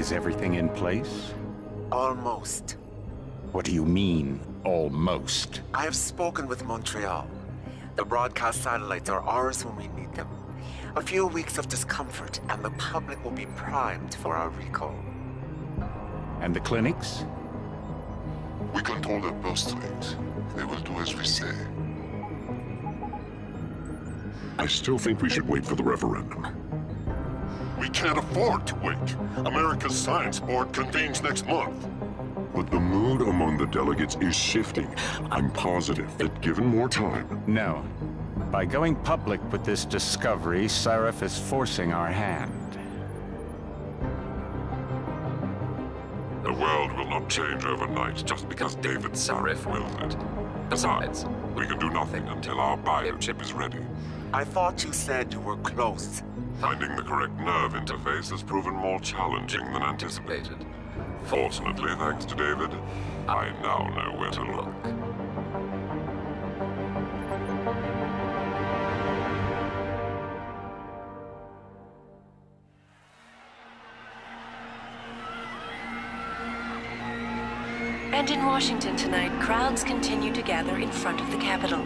Is everything in place? Almost. What do you mean, almost? I have spoken with Montreal. The broadcast satellites are ours when we need them. A few weeks of discomfort, and the public will be primed for our recall. And the clinics? We control their purse strings. They will do as we say. I still think we should wait for the referendum. We can't afford to wait. America's Science Board convenes next month. But the mood among the delegates is shifting. I'm positive that given more time... No. By going public with this discovery, Sarif is forcing our hand. The world will not change overnight just because David Sarif willed it. Besides, we can do nothing until our biochip is ready. I thought you said you were close. Finding the correct nerve interface has proven more challenging than anticipated. Fortunately, thanks to David, I now know where to look. And in Washington tonight, crowds continue to gather in front of the Capitol.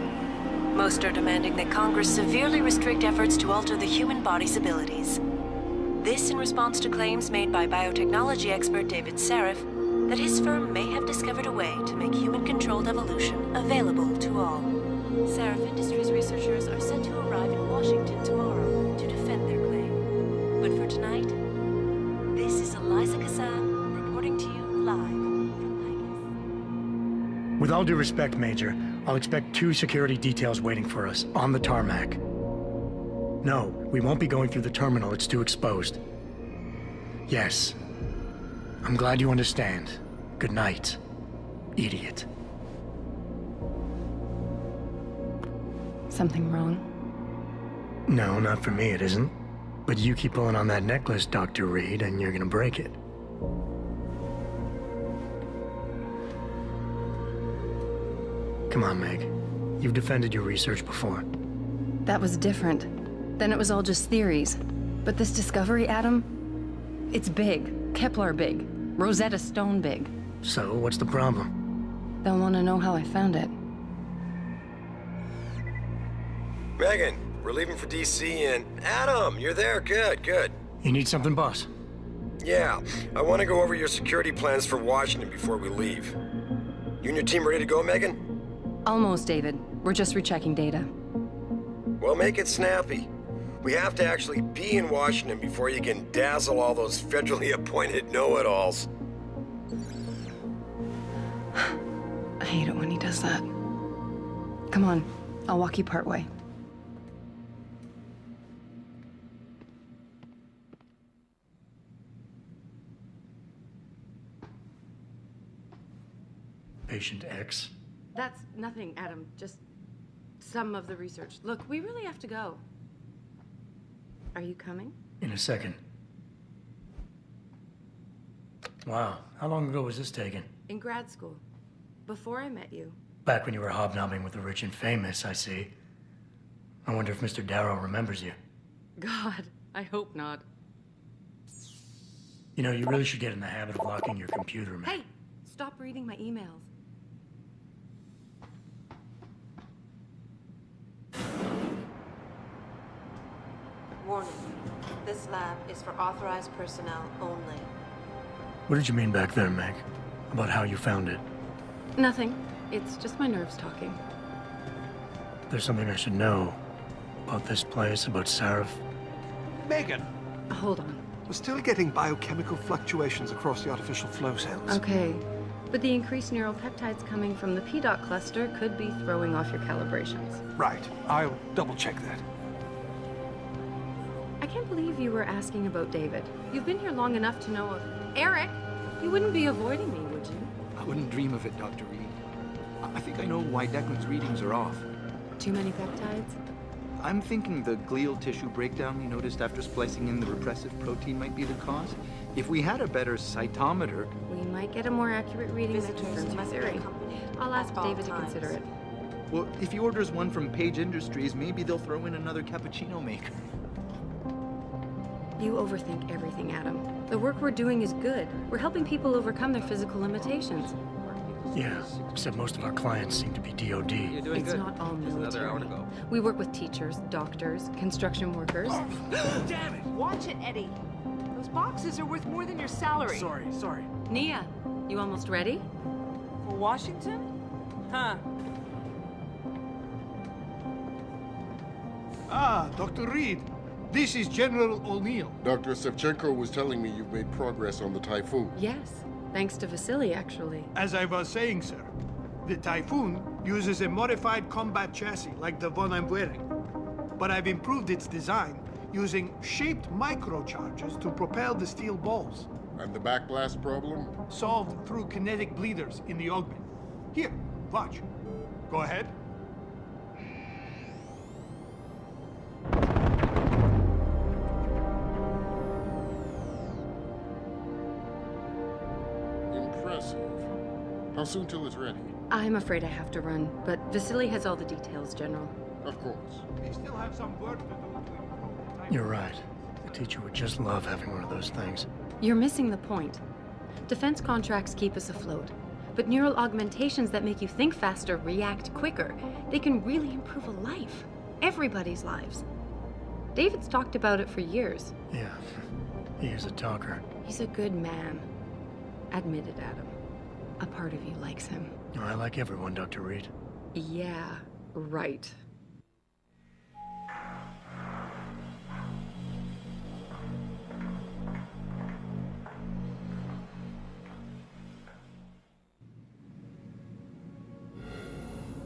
Most are demanding that Congress severely restrict efforts to alter the human body's abilities. This in response to claims made by biotechnology expert David Sarif that his firm may have discovered a way to make human-controlled evolution available to all. Sarif Industries researchers are set to arrive in Washington tomorrow to defend their claim. But for tonight, this is Eliza Kassan reporting to you live from Vegas. With all due respect, Major, I'll expect 2 security details waiting for us on the tarmac. No, we won't be going through the terminal. It's too exposed. Yes. I'm glad you understand. Good night, idiot. Something wrong? No, not for me, it isn't. But you keep pulling on that necklace, Dr. Reed, and you're gonna break it. Come on, Meg. You've defended your research before. That was different. Then it was all just theories. But this discovery, Adam, it's big. Kepler big. Rosetta Stone big. So, what's the problem? They'll want to know how I found it. Megan, we're leaving for DC and... Adam, you're there. Good, good. You need something, boss? Yeah, I want to go over your security plans for Washington before we leave. You and your team ready to go, Megan? Almost, David. We're just rechecking data. Well, make it snappy. We have to actually be in Washington before you can dazzle all those federally appointed know-it-alls. I hate it when he does that. Come on, I'll walk you part way. Patient X. That's nothing, Adam. Just some of the research. Look, we really have to go. Are you coming? In a second. Wow, how long ago was this taken? In grad school. Before I met you. Back when you were hobnobbing with the rich and famous, I see. I wonder if Mr. Darrow remembers you. God, I hope not. You know, you really should get in the habit of locking your computer, man. Hey, stop reading my emails. Warning. This lab is for authorized personnel only. What did you mean back there, Meg? About how you found it? Nothing. It's just my nerves talking. There's something I should know about this place, about Sarif. Megan! Hold on. We're still getting biochemical fluctuations across the artificial flow cells. Okay. But the increased neural peptides coming from the PDOT cluster could be throwing off your calibrations. Right. I'll double-check that. I can't believe you were asking about David. You've been here long enough to know of... Eric! You wouldn't be avoiding me, would you? I wouldn't dream of it, Dr. Reed. I think I know why Declan's readings are off. Too many peptides? I'm thinking the glial tissue breakdown you noticed after splicing in the repressive protein might be the cause. If we had a better cytometer... We might get a more accurate reading that confirms my theory. I'll ask David to consider it. Well, if he orders one from Page Industries, maybe they'll throw in another cappuccino maker. You overthink everything, Adam. The work we're doing is good. We're helping people overcome their physical limitations. Yeah, except most of our clients seem to be DOD. You're doing It's good. not all Just another hour to military. go. We work with teachers, doctors, construction workers. Damn it! Watch it, Eddie. Those boxes are worth more than your salary. Sorry. Nia, you almost ready? For Washington? Huh. Ah, Dr. Reed. This is General O'Neill. Dr. Sevchenko was telling me you've made progress on the Typhoon. Yes, thanks to Vasily, actually. As I was saying, sir, the Typhoon uses a modified combat chassis like the one I'm wearing. But I've improved its design using shaped microcharges to propel the steel balls. And the backblast problem? Solved through kinetic bleeders in the augment. Here, watch. Go ahead. Impressive. How soon till it's ready? I'm afraid I have to run, but Vasily has all the details, General. Of course. They still have some work to do to improve the Typhoon. You're right. The teacher would just love having one of those things. You're missing the point. Defense contracts keep us afloat, but neural augmentations that make you think faster, react quicker, they can really improve a life. Everybody's lives. David's talked about it for years. Yeah, he is a talker. He's a good man. Admit it, Adam. A part of you likes him. I like everyone, Dr. Reed. Yeah, right.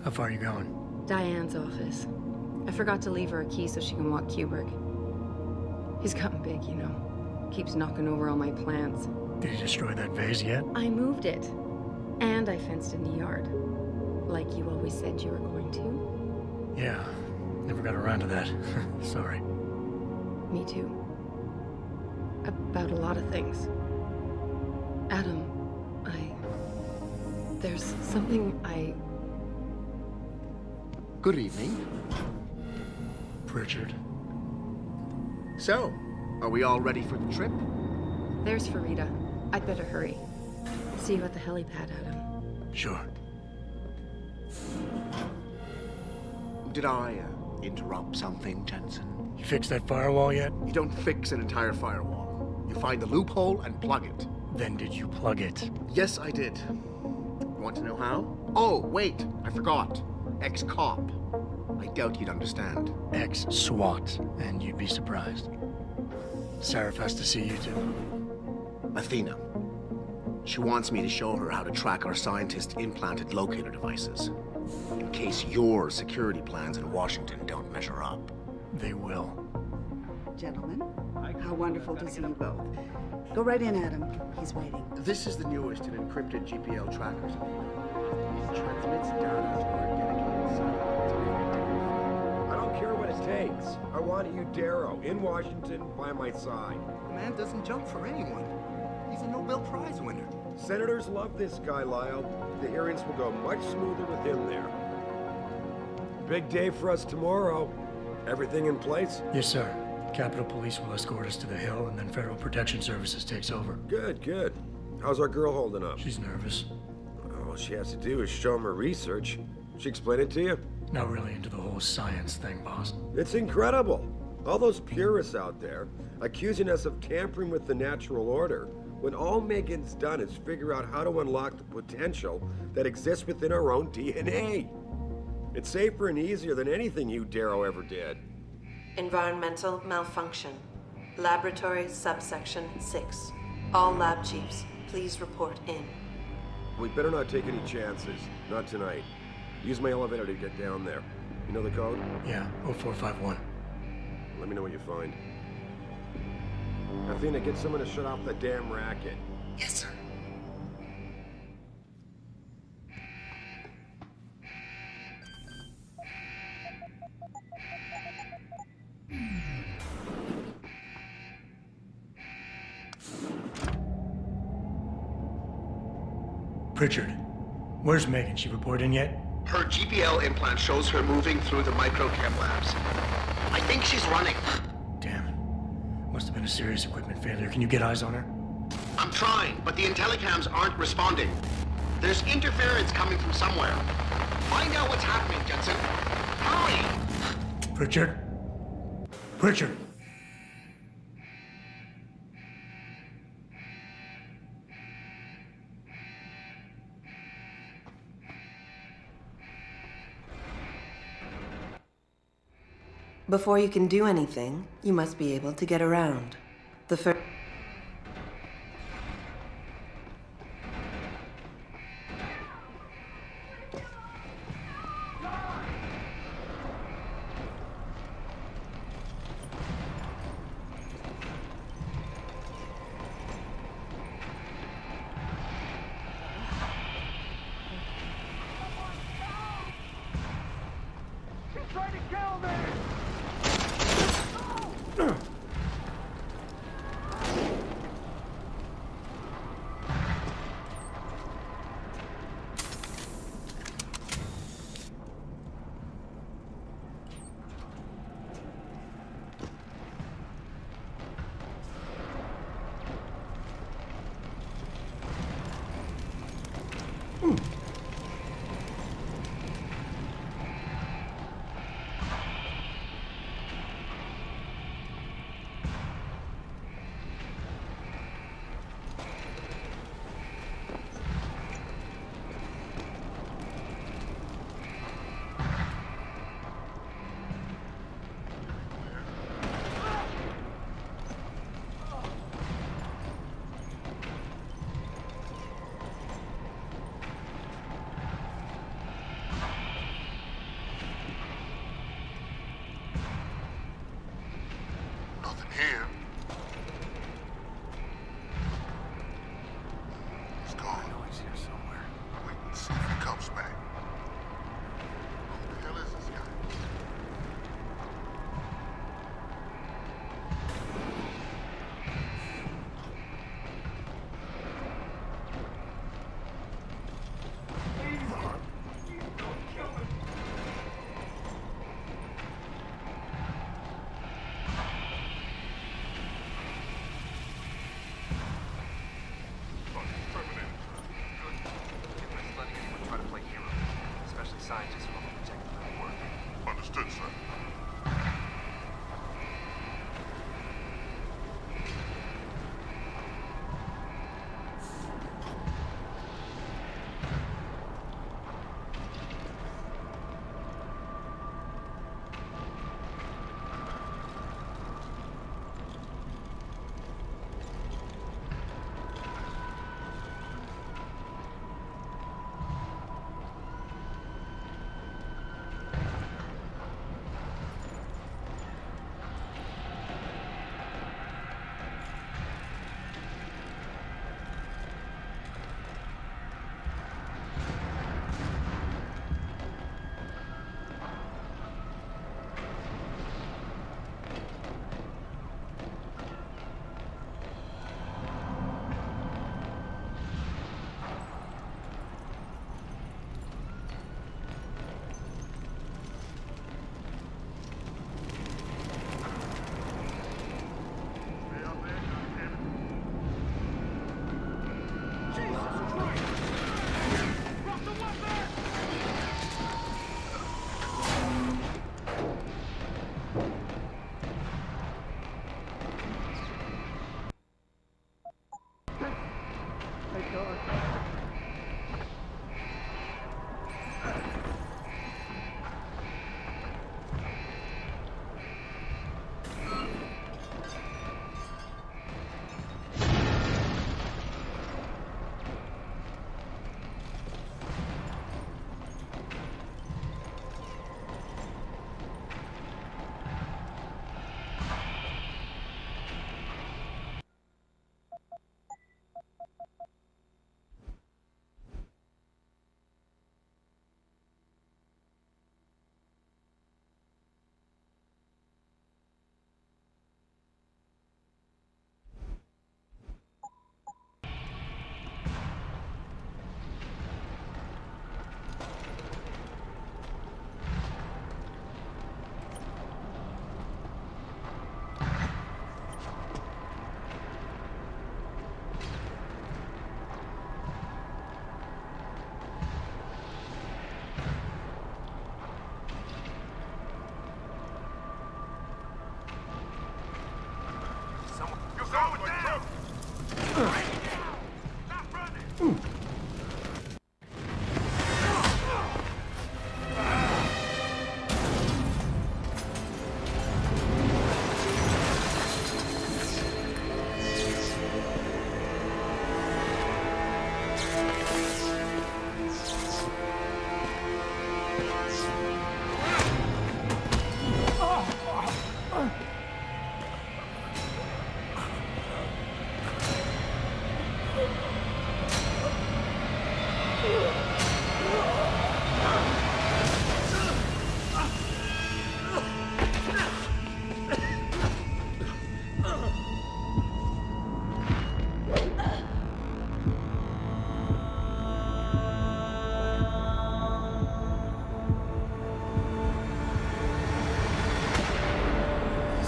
How far are you going? Diane's office. I forgot to leave her a key so she can walk Kubrick. He's gotten big, you know. Keeps knocking over all my plants. Did you destroy that vase yet? I moved it. And I fenced in the yard. Like you always said you were going to. Yeah, never got around to that. Sorry. Me too. About a lot of things. Adam, there's something Good evening. Pritchard. So, are we all ready for the trip? There's Farida. I'd better hurry. See you at the helipad, Adam. Sure. Did I interrupt something, Jensen? You fixed that firewall yet? You don't fix an entire firewall. You find the loophole and plug it. Then did you plug it? Yes, I did. You want to know how? Oh, wait, I forgot. Ex-cop. I doubt you'd understand. Ex-SWAT, and you'd be surprised. Sarif has to see you too. Athena. She wants me to show her how to track our scientist-implanted locator devices. In case your security plans in Washington don't measure up. They will. Gentlemen, how wonderful to see you both. Go right in, Adam. He's waiting. This is the newest in encrypted GPL trackers. It transmits data to our dedicated satellites every day. I don't care what it takes. I want you, Darrow, in Washington, by my side. The man doesn't jump for anyone. He's a Nobel Prize winner. Senators love this guy, Lyle. The hearings will go much smoother with him there. Big day for us tomorrow. Everything in place? Yes, sir. Capitol Police will escort us to the Hill, and then Federal Protection Services takes over. Good, good. How's our girl holding up? She's nervous. All she has to do is show him her research. She explain it to you? Not really into the whole science thing, boss. It's incredible. All those purists out there accusing us of tampering with the natural order, when all Megan's done is figure out how to unlock the potential that exists within our own DNA. It's safer and easier than anything you, Darrow, ever did. Environmental malfunction. Laboratory subsection 6. All lab chiefs, please report in. We better not take any chances. Not tonight. Use my elevator to get down there. You know the code? Yeah, 0451. Let me know what you find. Athena, get someone to shut off that damn racket. Yes, sir. Pritchard, where's Megan? She report in yet? Her GPL implant shows her moving through the microchem labs. I think she's running. Damn it. Must have been been a serious equipment failure. Can you get eyes on her? I'm trying, but the intellicams aren't responding. There's interference coming from somewhere. Find out what's happening, Jensen. Hurry! Pritchard? Pritchard! Before you can do anything, you must be able to get around. The first... Nothing here. He's gone. I know he's here somewhere. Wait and see if he comes back. Who the hell is this guy?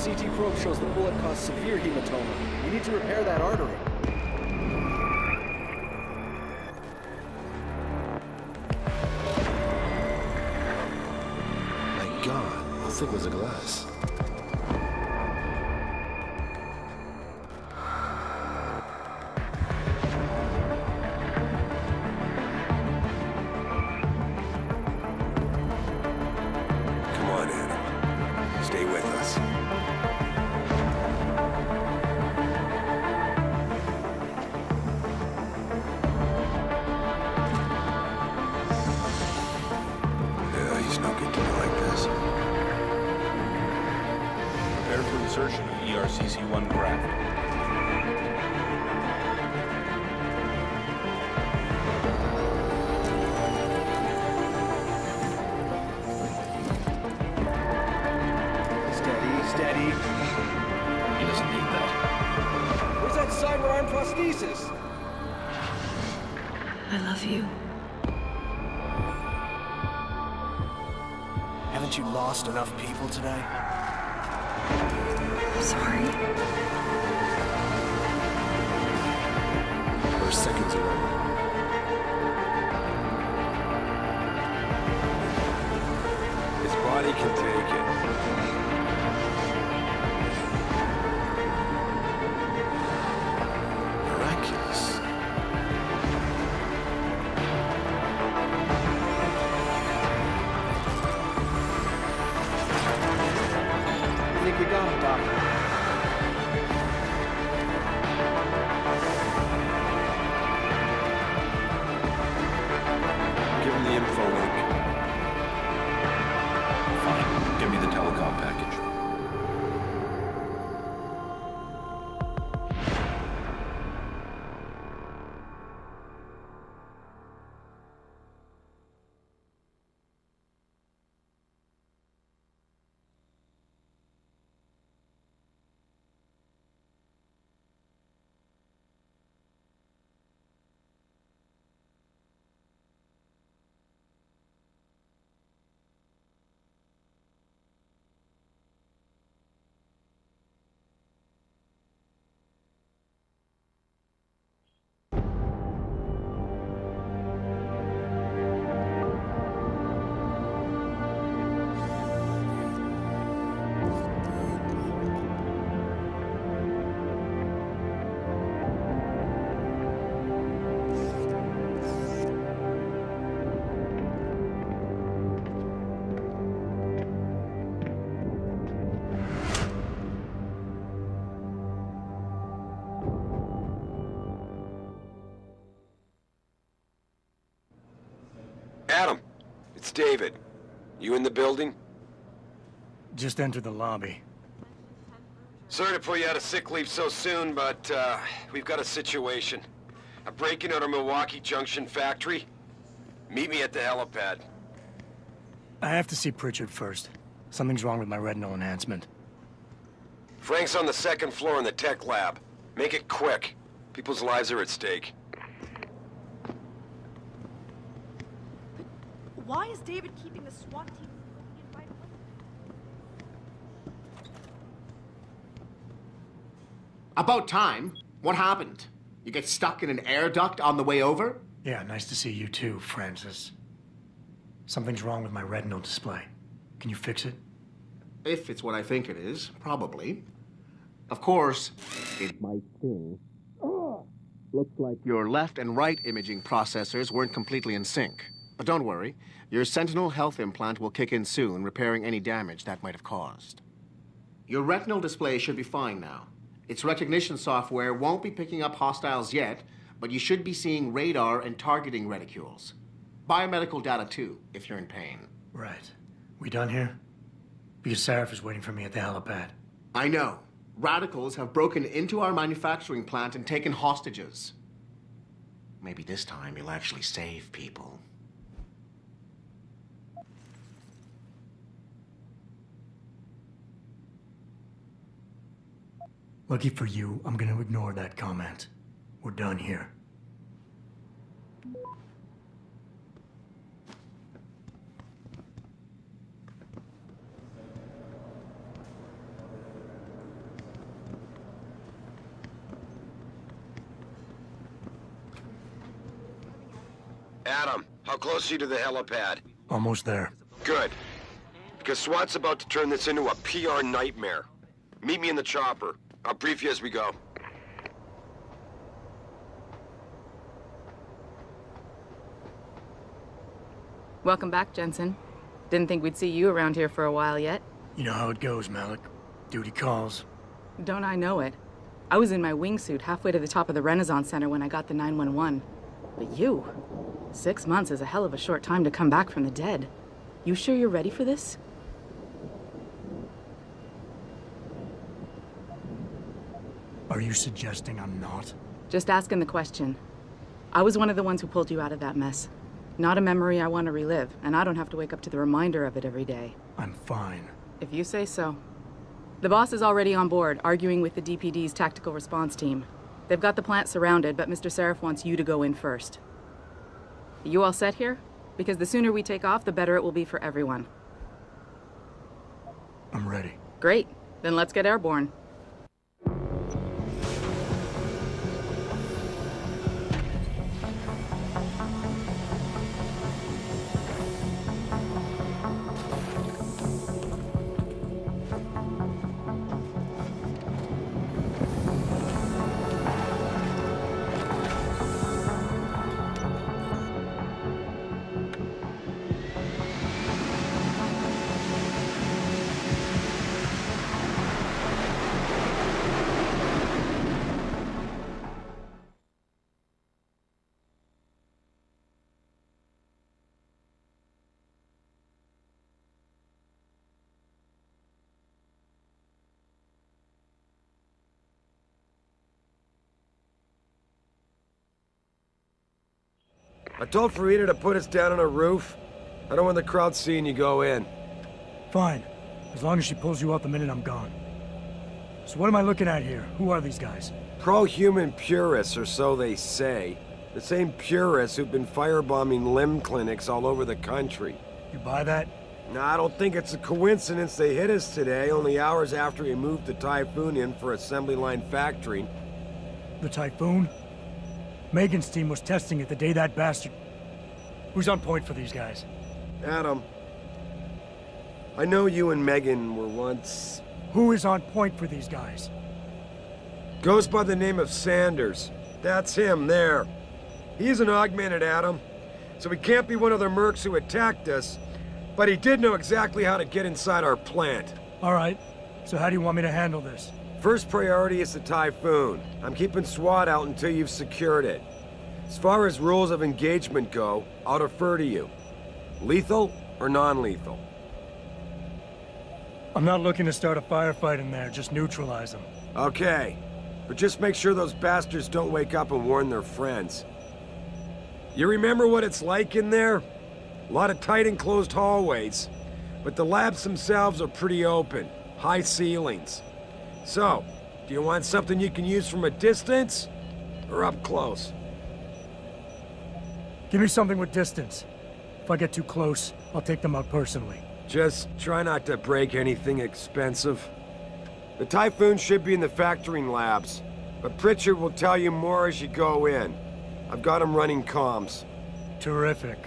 CT probe shows the bullet caused severe hematoma. We need to repair that artery. My God, how thick was the glass? Come on, Adam. Stay with us. Yeah, he's no good to me like this. Prepare for insertion of ERCC-1 graft. Steady. He doesn't need that. Where's that cyber arm prosthesis? I love you. Haven't you lost enough people today? I'm sorry. We're seconds away. His body can take it. Miraculous. I think we got him, Doctor. Give him the info link. Fine. Give me the telecom package. Adam, it's David. You in the building? Just entered the lobby. Sorry to pull you out of sick leave so soon, but we've got a situation. A break-in at our Milwaukee Junction factory. Meet me at the helipad. I have to see Pritchard first. Something's wrong with my retinal enhancement. Frank's on the second floor in the tech lab. Make it quick. People's lives are at stake. Why is David keeping the SWAT team looking in right away? About time. What happened? You get stuck in an air duct on the way over? Yeah, nice to see you too, Francis. Something's wrong with my retinal display. Can you fix it? If it's what I think it is, probably. Of course, it might sting. Looks like your left and right imaging processors weren't completely in sync. But don't worry, your Sentinel health implant will kick in soon, repairing any damage that might have caused. Your retinal display should be fine now. Its recognition software won't be picking up hostiles yet, but you should be seeing radar and targeting reticules. Biomedical data too, if you're in pain. Right. We done here? Because Sarif is waiting for me at the helipad. I know. Radicals have broken into our manufacturing plant and taken hostages. Maybe this time you'll actually save people. Lucky for you, I'm gonna ignore that comment. We're done here. Adam, how close are you to the helipad? Almost there. Good. Because SWAT's about to turn this into a PR nightmare. Meet me in the chopper. I'll brief you as we go. Welcome back, Jensen. Didn't think we'd see you around here for a while yet. You know how it goes, Malik. Duty calls. Don't I know it? I was in my wingsuit halfway to the top of the Renaissance Center when I got the 911. But you... 6 months is a hell of a short time to come back from the dead. You sure you're ready for this? Are you suggesting I'm not? Just asking the question. I was one of the ones who pulled you out of that mess. Not a memory I want to relive, and I don't have to wake up to the reminder of it every day. I'm fine. If you say so. The boss is already on board, arguing with the DPD's tactical response team. They've got the plant surrounded, but Mr. Sarif wants you to go in first. You all set here? Because the sooner we take off, the better it will be for everyone. I'm ready. Great. Then let's get airborne. I told Farida to put us down on a roof. I don't want the crowd seeing you go in. Fine. As long as she pulls you out the minute I'm gone. So what am I looking at here? Who are these guys? Pro-human purists, or so they say. The same purists who've been firebombing limb clinics all over the country. You buy that? No, I don't think it's a coincidence they hit us today, only hours after we moved the Typhoon in for assembly line factory. The Typhoon? Megan's team was testing it the day that bastard... Who's on point for these guys? Adam. I know you and Megan were once... Who is on point for these guys? Goes by the name of Sanders. That's him, there. He's an augmented Adam, so he can't be one of the mercs who attacked us, but he did know exactly how to get inside our plant. All right. So how do you want me to handle this? First priority is the Typhoon. I'm keeping SWAT out until you've secured it. As far as rules of engagement go, I'll defer to you. Lethal or non-lethal? I'm not looking to start a firefight in there, just neutralize them. Okay, but just make sure those bastards don't wake up and warn their friends. You remember what it's like in there? A lot of tight enclosed hallways, but the labs themselves are pretty open, high ceilings. So, do you want something you can use from a distance, or up close? Give me something with distance. If I get too close, I'll take them out personally. Just try not to break anything expensive. The Typhoon should be in the factoring labs, but Pritchard will tell you more as you go in. I've got him running comms. Terrific.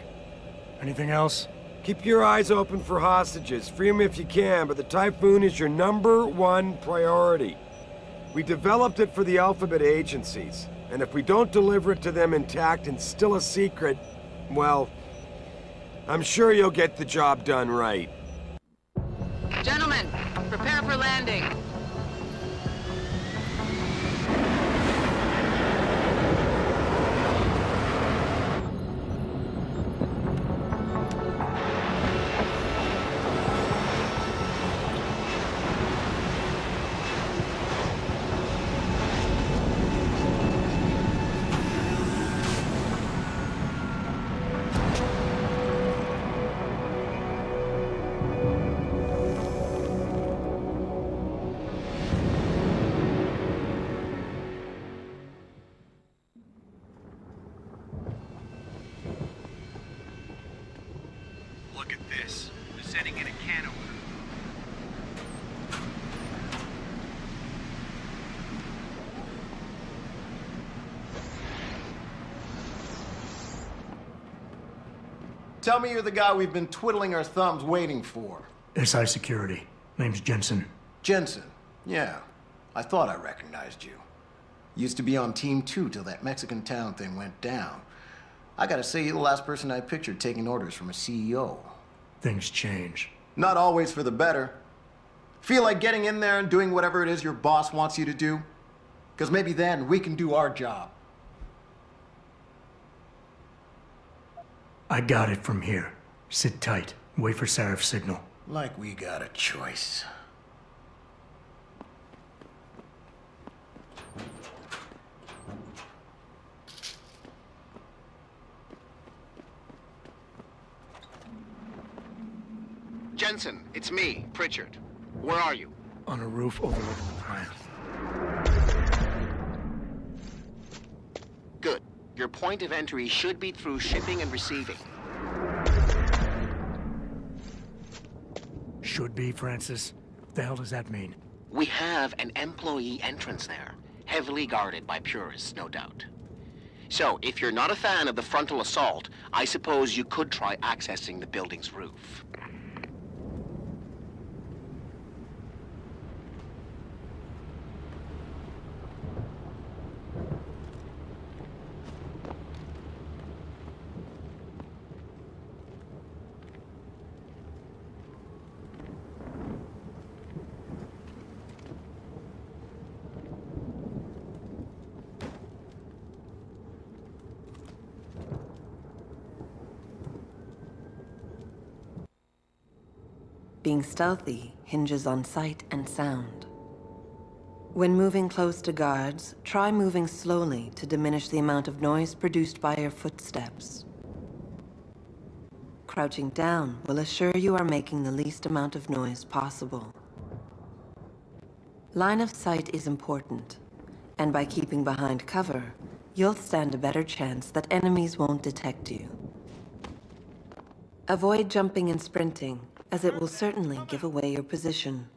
Anything else? Keep your eyes open for hostages. Free them if you can, but the Typhoon is your #1 priority. We developed it for the Alphabet agencies, and if we don't deliver it to them intact and still a secret, well, I'm sure you'll get the job done right. Gentlemen, prepare for landing. Look at this. They're sending in a can opener. Tell me you're the guy we've been twiddling our thumbs waiting for. SI Security. Name's Jensen. Jensen. Yeah. I thought I recognized you. Used to be on Team 2 till that Mexican town thing went down. I gotta say, you're the last person I pictured taking orders from a CEO. Things change. Not always for the better. Feel like getting in there and doing whatever it is your boss wants you to do? Because maybe then we can do our job. I got it from here. Sit tight. Wait for Sarif's signal. Like we got a choice. Jensen, it's me, Pritchard. Where are you? On a roof overlooking the plant. Good. Your point of entry should be through shipping and receiving. Should be, Francis. What the hell does that mean? We have an employee entrance there, heavily guarded by purists, no doubt. So, if you're not a fan of the frontal assault, I suppose you could try accessing the building's roof. Being stealthy hinges on sight and sound. When moving close to guards, try moving slowly to diminish the amount of noise produced by your footsteps. Crouching down will assure you are making the least amount of noise possible. Line of sight is important, and by keeping behind cover, you'll stand a better chance that enemies won't detect you. Avoid jumping and sprinting, as it will certainly give away your position.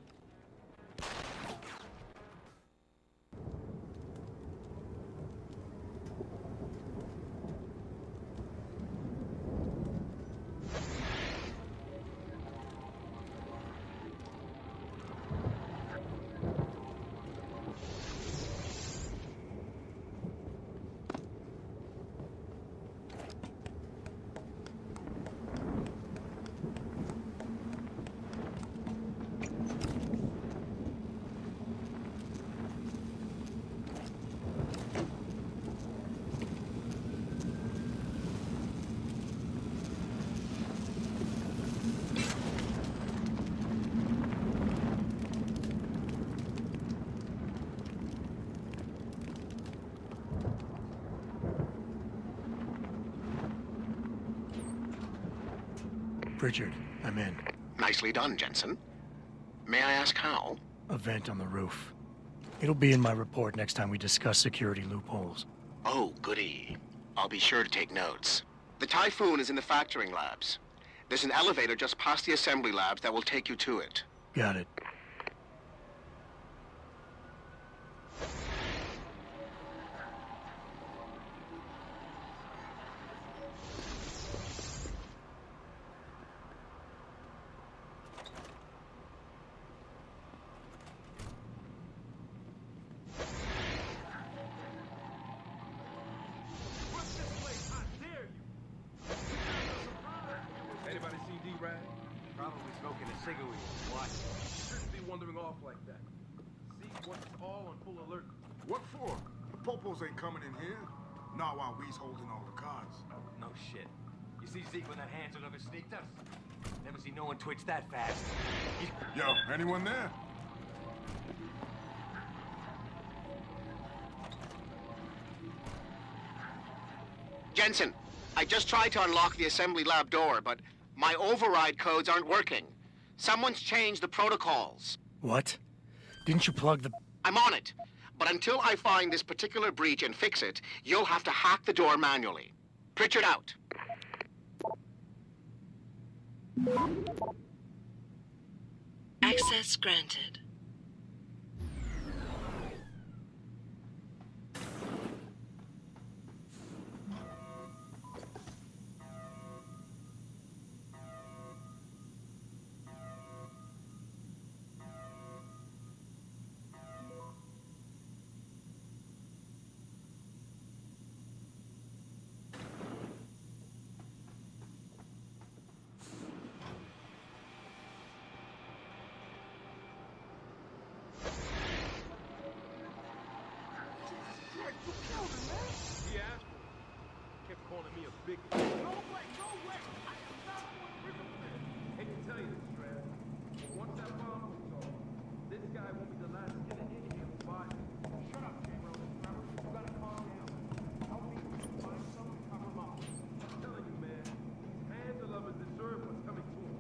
Pritchard, I'm in. Nicely done, Jensen. May I ask how? A vent on the roof. It'll be in my report next time we discuss security loopholes. Oh, goody. I'll be sure to take notes. The Typhoon is in the factoring labs. There's an elevator just past the assembly labs that will take you to it. Got it. Anybody see D-Rag? Probably smoking a cigarette. Why? Shouldn't be wandering off like that. See what's all on full alert. What for? The popos ain't coming in here. Not while we's holding all the cards. No shit. You see Zeke when that Hanson ever sneaked us? Never see no one twitch that fast. Yo, anyone there? Jensen, I just tried to unlock the assembly lab door, but my override codes aren't working. Someone's changed the protocols. What? Didn't you plug the... I'm on it. But until I find this particular breach and fix it, you'll have to hack the door manually. Pritchard out. Access granted. You killed him, man. He asked for it. Kept calling me a big... No way, no way. I am not going to rip him. Hate to tell you this, Strad. But once that bomb goes off, this guy won't be the last killer in here who buys it. Shut up, J-Ro. You gotta calm down. Help me find something to cover him up. I'm telling you, man. These handler lovers deserve what's coming to them.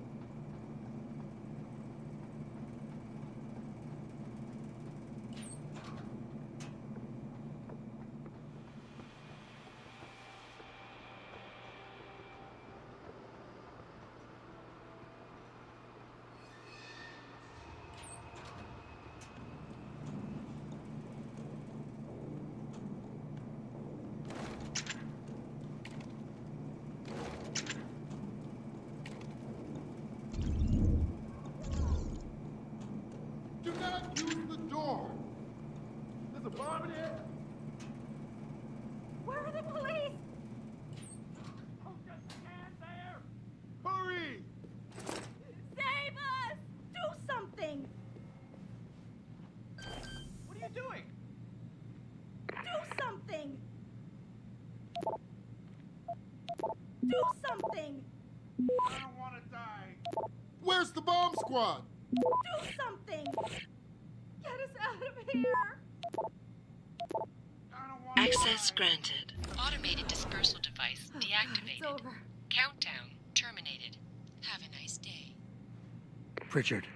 Do not use the door! There's a bomb in here? Where are the police? Oh, just stand there! Hurry! Save us! Do something! What are you doing? Do something! Do something! I don't want to die. Where's the bomb squad? Do something! Get us out of here! Access granted. Automated dispersal device deactivated. It's over. Countdown terminated. Have a nice day. Pritchard,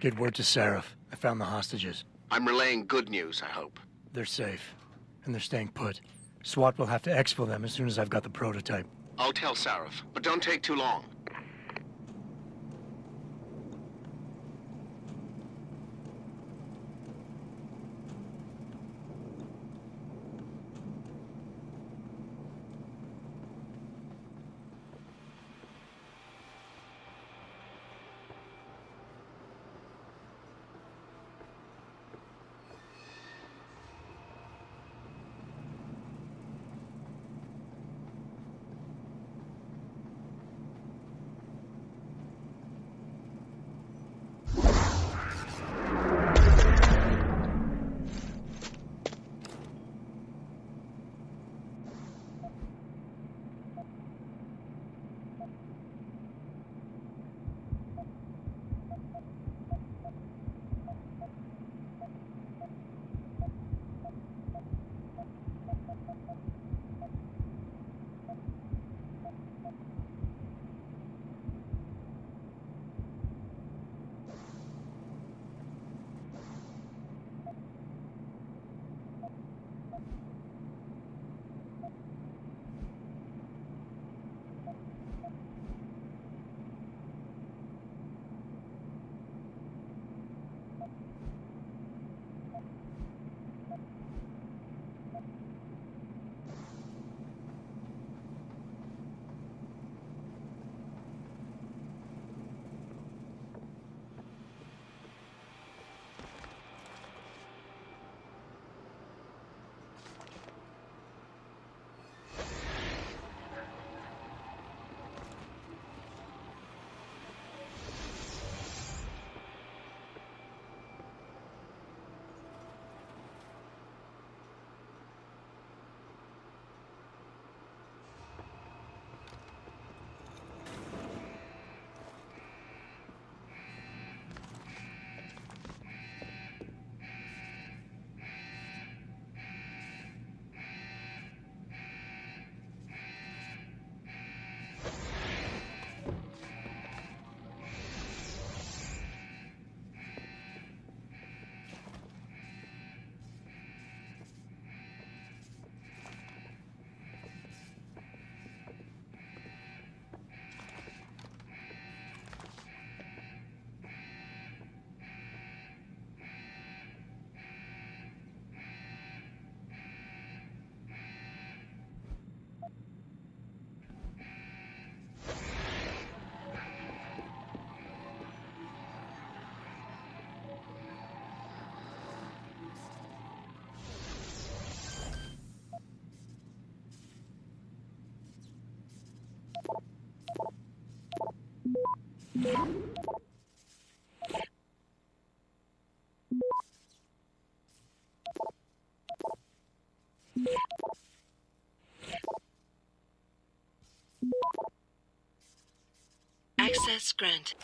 get word to Sarif. I found the hostages. I'm relaying good news, I hope. They're safe, and they're staying put. SWAT will have to exfil them as soon as I've got the prototype. I'll tell Sarif, but don't take too long. Access granted.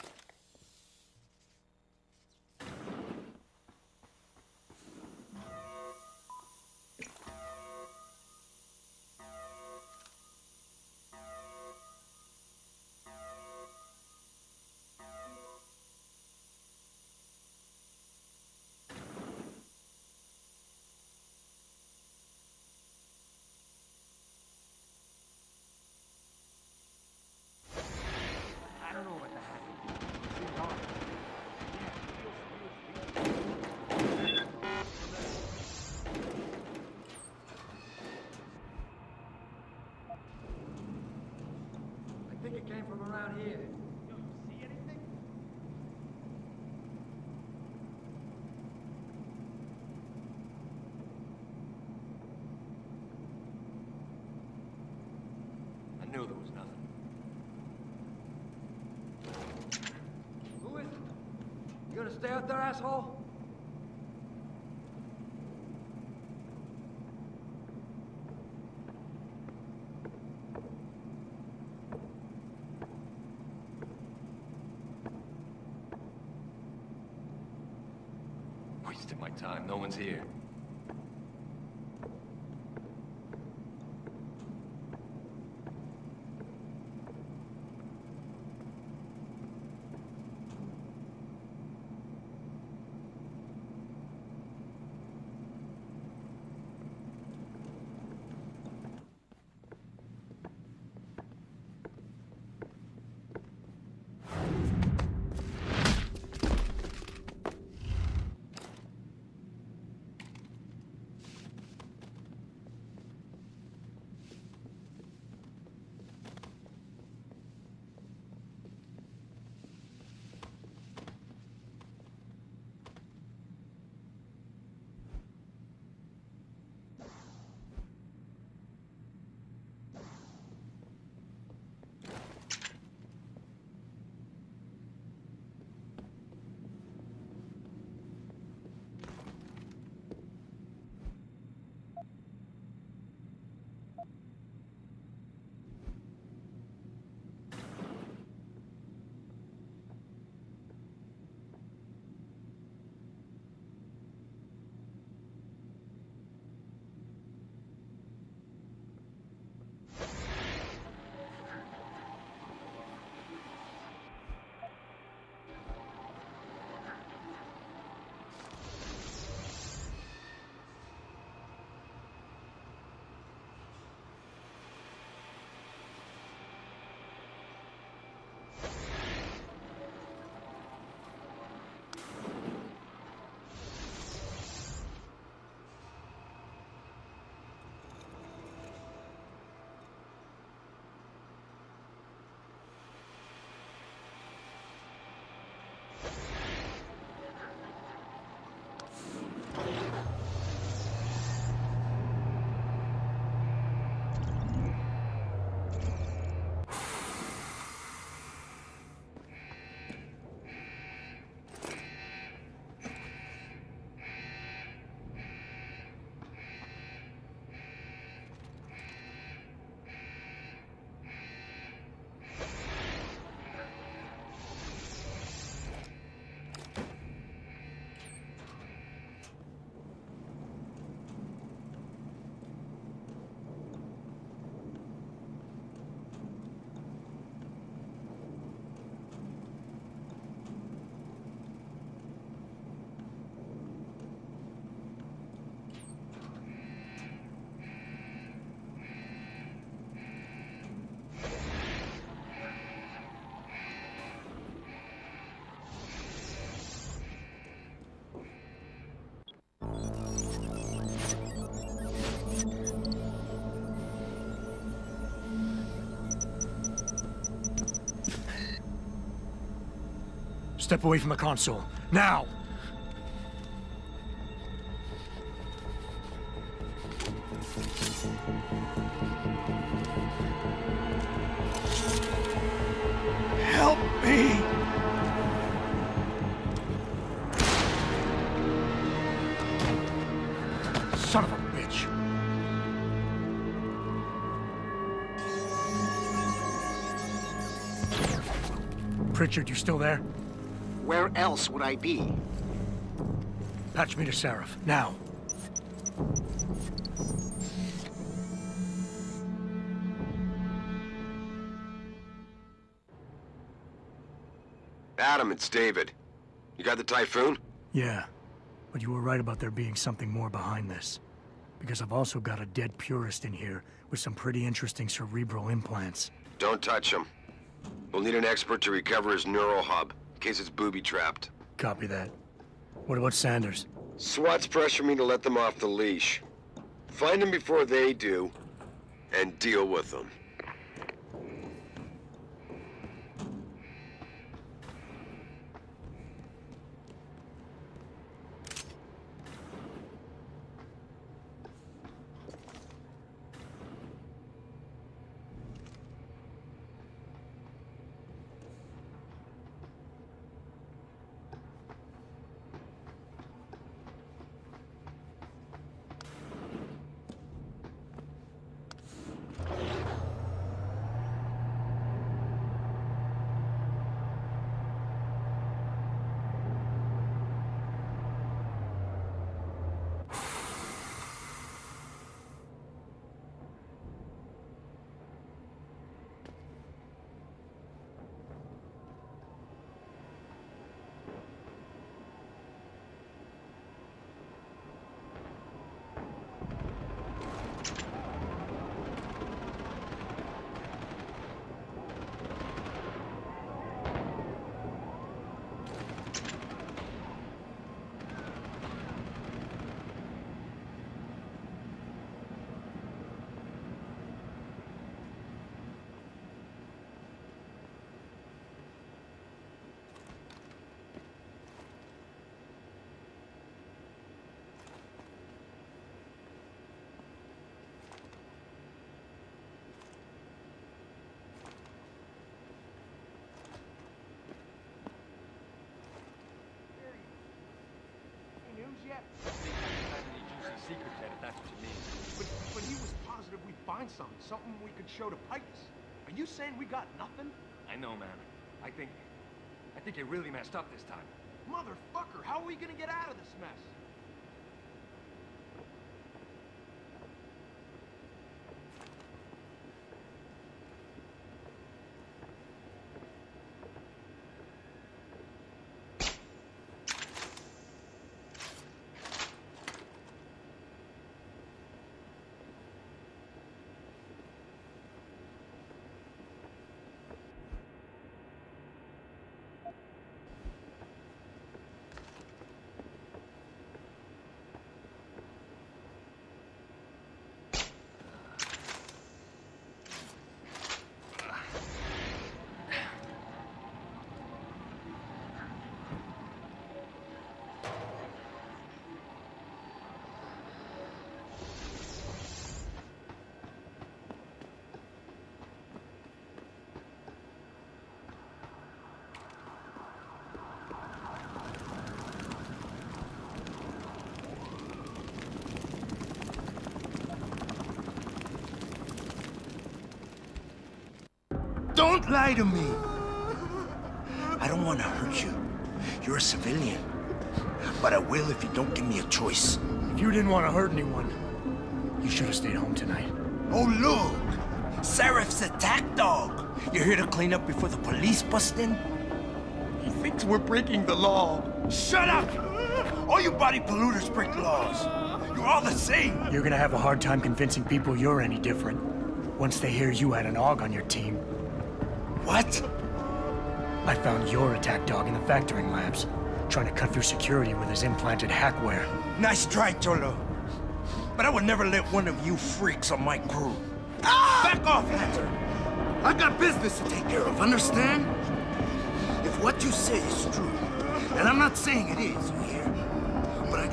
I don't know what the heck. Seems odd. I think it came from around here. Yo, you see anything? I knew there was nothing. Who is it? You gonna stay out there, asshole? Wasting my time. No one's here. Step away from the console. Now! Help me! Son of a bitch! Pritchard, you still there? Where else would I be? Patch me to Sarif, now. Adam, it's David. You got the Typhoon? Yeah, but you were right about there being something more behind this. Because I've also got a dead purist in here with some pretty interesting cerebral implants. Don't touch him. We'll need an expert to recover his neural hub, in case it's booby-trapped. Copy that. What about Sanders? SWAT's pressure me to let them off the leash. Find them before they do, and deal with them. But he was positive we'd find something we could show to Picus. Are you saying we got nothing? I know, man. I think you really messed up this time. Motherfucker, how are we gonna get out of this mess? Don't lie to me. I don't want to hurt you. You're a civilian. But I will if you don't give me a choice. If you didn't want to hurt anyone, you should have stayed home tonight. Oh, look! Sarif's attack dog. You're here to clean up before the police bust in? He thinks we're breaking the law. Shut up! All you body polluters break laws. You're all the same. You're gonna have a hard time convincing people you're any different once they hear you had an AUG on your team. What? I found your attack dog in the factoring labs, trying to cut through security with his implanted hackware. Nice try, Cholo. But I would never let one of you freaks on my crew. Ah! Back off, Hunter! I got business to take care of, understand? If what you say is true, and I'm not saying it is, you hear? But I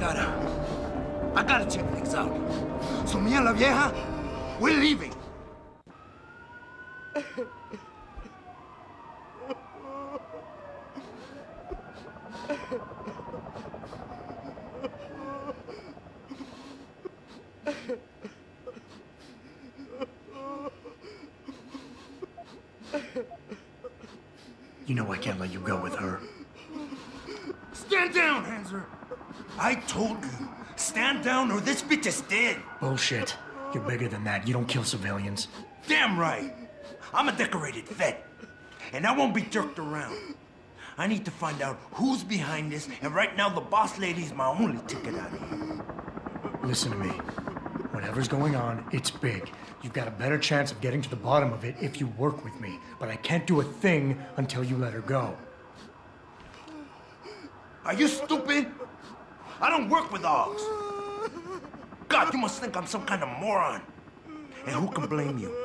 gotta check things out. So me and la vieja, we're leaving. You know I can't let you go with her. Stand down, Hanser! I told you, stand down or this bitch is dead! Bullshit. You're bigger than that. You don't kill civilians. Damn right! I'm a decorated vet, and I won't be jerked around. I need to find out who's behind this, and right now the boss lady's my only ticket out of here. Listen to me. Whatever's going on, it's big. You've got a better chance of getting to the bottom of it if you work with me. But I can't do a thing until you let her go. Are you stupid? I don't work with dogs. God, you must think I'm some kind of moron. And who can blame you?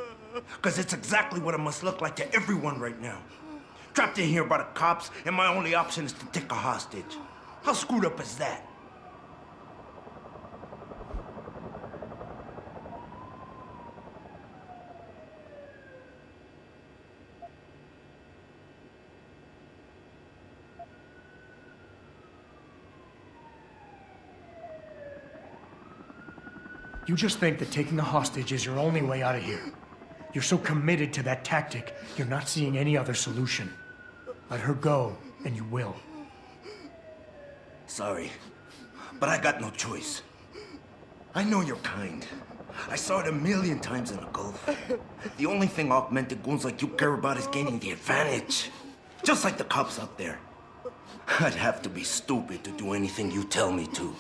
Because it's exactly what it must look like to everyone right now. Trapped in here by the cops, and my only option is to take a hostage. How screwed up is that? You just think that taking a hostage is your only way out of here. You're so committed to that tactic, you're not seeing any other solution. Let her go, and you will. Sorry, but I got no choice. I know you're kind. I saw it 1,000,000 times in the Gulf. The only thing augmented goons like you care about is gaining the advantage. Just like the cops out there. I'd have to be stupid to do anything you tell me to.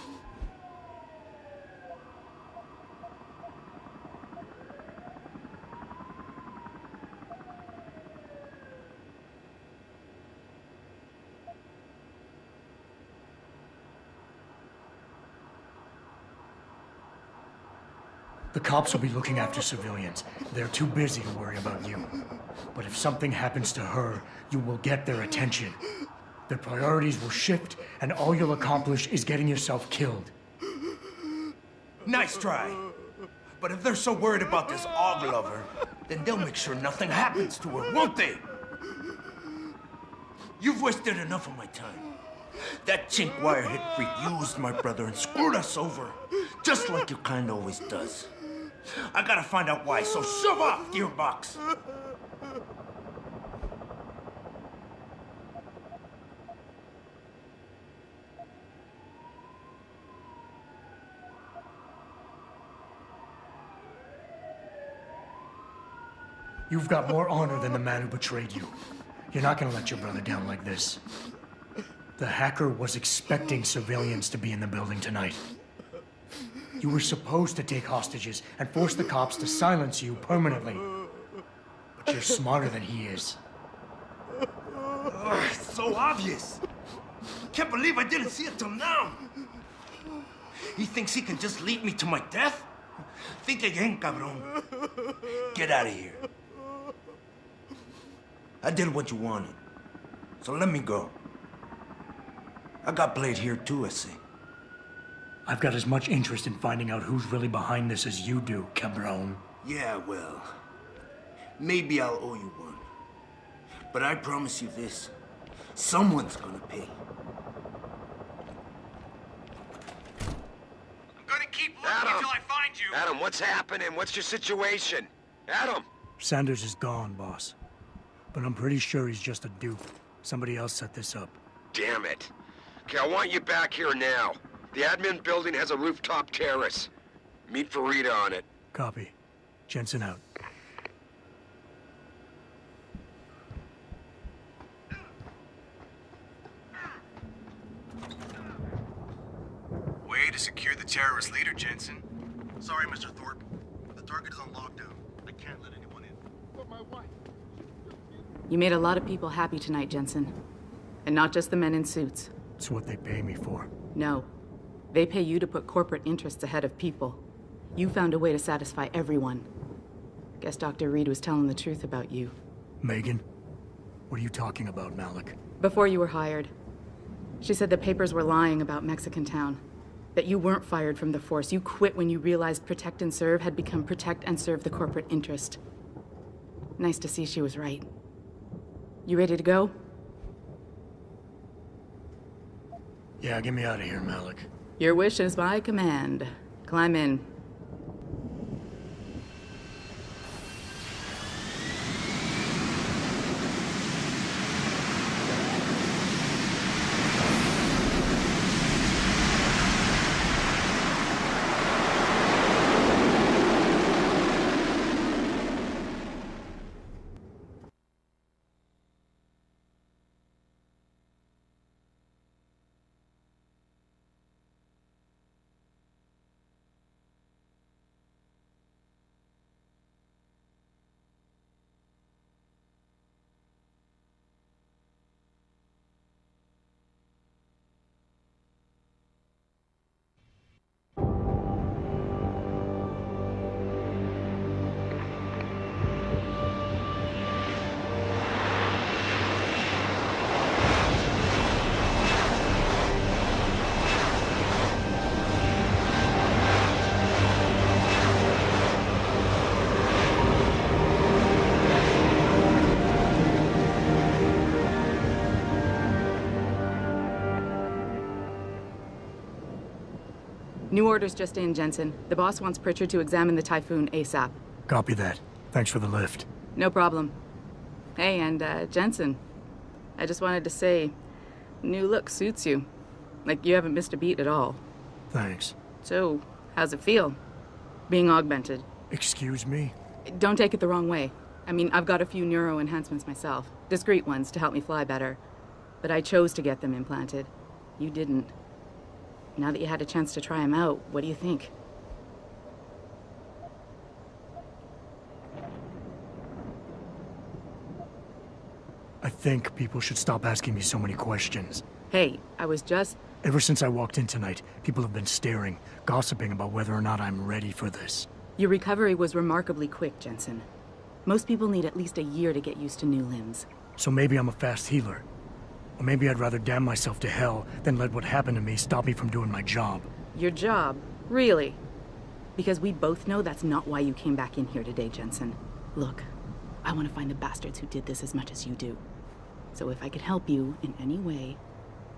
The cops will be looking after civilians. They're too busy to worry about you. But if something happens to her, you will get their attention. Their priorities will shift, and all you'll accomplish is getting yourself killed. Nice try. But if they're so worried about this Og lover, then they'll make sure nothing happens to her, won't they? You've wasted enough of my time. That chink wirehead freak used my brother and screwed us over, just like you kind of always does. I gotta find out why, so shove off, Gearbox! You've got more honor than the man who betrayed you. You're not gonna let your brother down like this. The hacker was expecting civilians to be in the building tonight. You were supposed to take hostages and force the cops to silence you permanently. But you're smarter than he is. It's so obvious. Can't believe I didn't see it till now. He thinks he can just lead me to my death? Think again, cabron. Get out of here. I did what you wanted, so let me go. I got played here too, I see. I've got as much interest in finding out who's really behind this as you do, cabron. Yeah, well, maybe I'll owe you one. But I promise you this, someone's gonna pay. I'm gonna keep looking until I find you. Adam, what's happening? What's your situation? Adam! Sanders is gone, boss. But I'm pretty sure he's just a dupe. Somebody else set this up. Damn it. Okay, I want you back here now. The admin building has a rooftop terrace. Meet Farida on it. Copy. Jensen out. Way to secure the terrorist leader, Jensen. Sorry, Mr. Thorpe. The target is on lockdown. I can't let anyone in. But my wife. You made a lot of people happy tonight, Jensen. And not just the men in suits. It's what they pay me for. No. They pay you to put corporate interests ahead of people. You found a way to satisfy everyone. Guess Dr. Reed was telling the truth about you. Megan? What are you talking about, Malik? Before you were hired, she said the papers were lying about Mexican Town. That you weren't fired from the force. You quit when you realized Protect and Serve had become Protect and Serve the corporate interest. Nice to see she was right. You ready to go? Yeah, get me out of here, Malik. Your wish is my command. Climb in. New orders just in, Jensen. The boss wants Pritchard to examine the Typhoon ASAP. Copy that. Thanks for the lift. No problem. Hey, and Jensen, I just wanted to say, new look suits you. Like, you haven't missed a beat at all. Thanks. So, how's it feel? Being augmented? Excuse me? Don't take it the wrong way. I mean, I've got a few neuro enhancements myself. Discreet ones to help me fly better. But I chose to get them implanted. You didn't. Now that you had a chance to try them out, what do you think? I think people should stop asking me so many questions. Hey, I was just... Ever since I walked in tonight, people have been staring, gossiping about whether or not I'm ready for this. Your recovery was remarkably quick, Jensen. Most people need at least a year to get used to new limbs. So maybe I'm a fast healer. Or maybe I'd rather damn myself to hell than let what happened to me stop me from doing my job. Your job? Really? Because we both know that's not why you came back in here today, Jensen. Look, I want to find the bastards who did this as much as you do. So if I could help you in any way,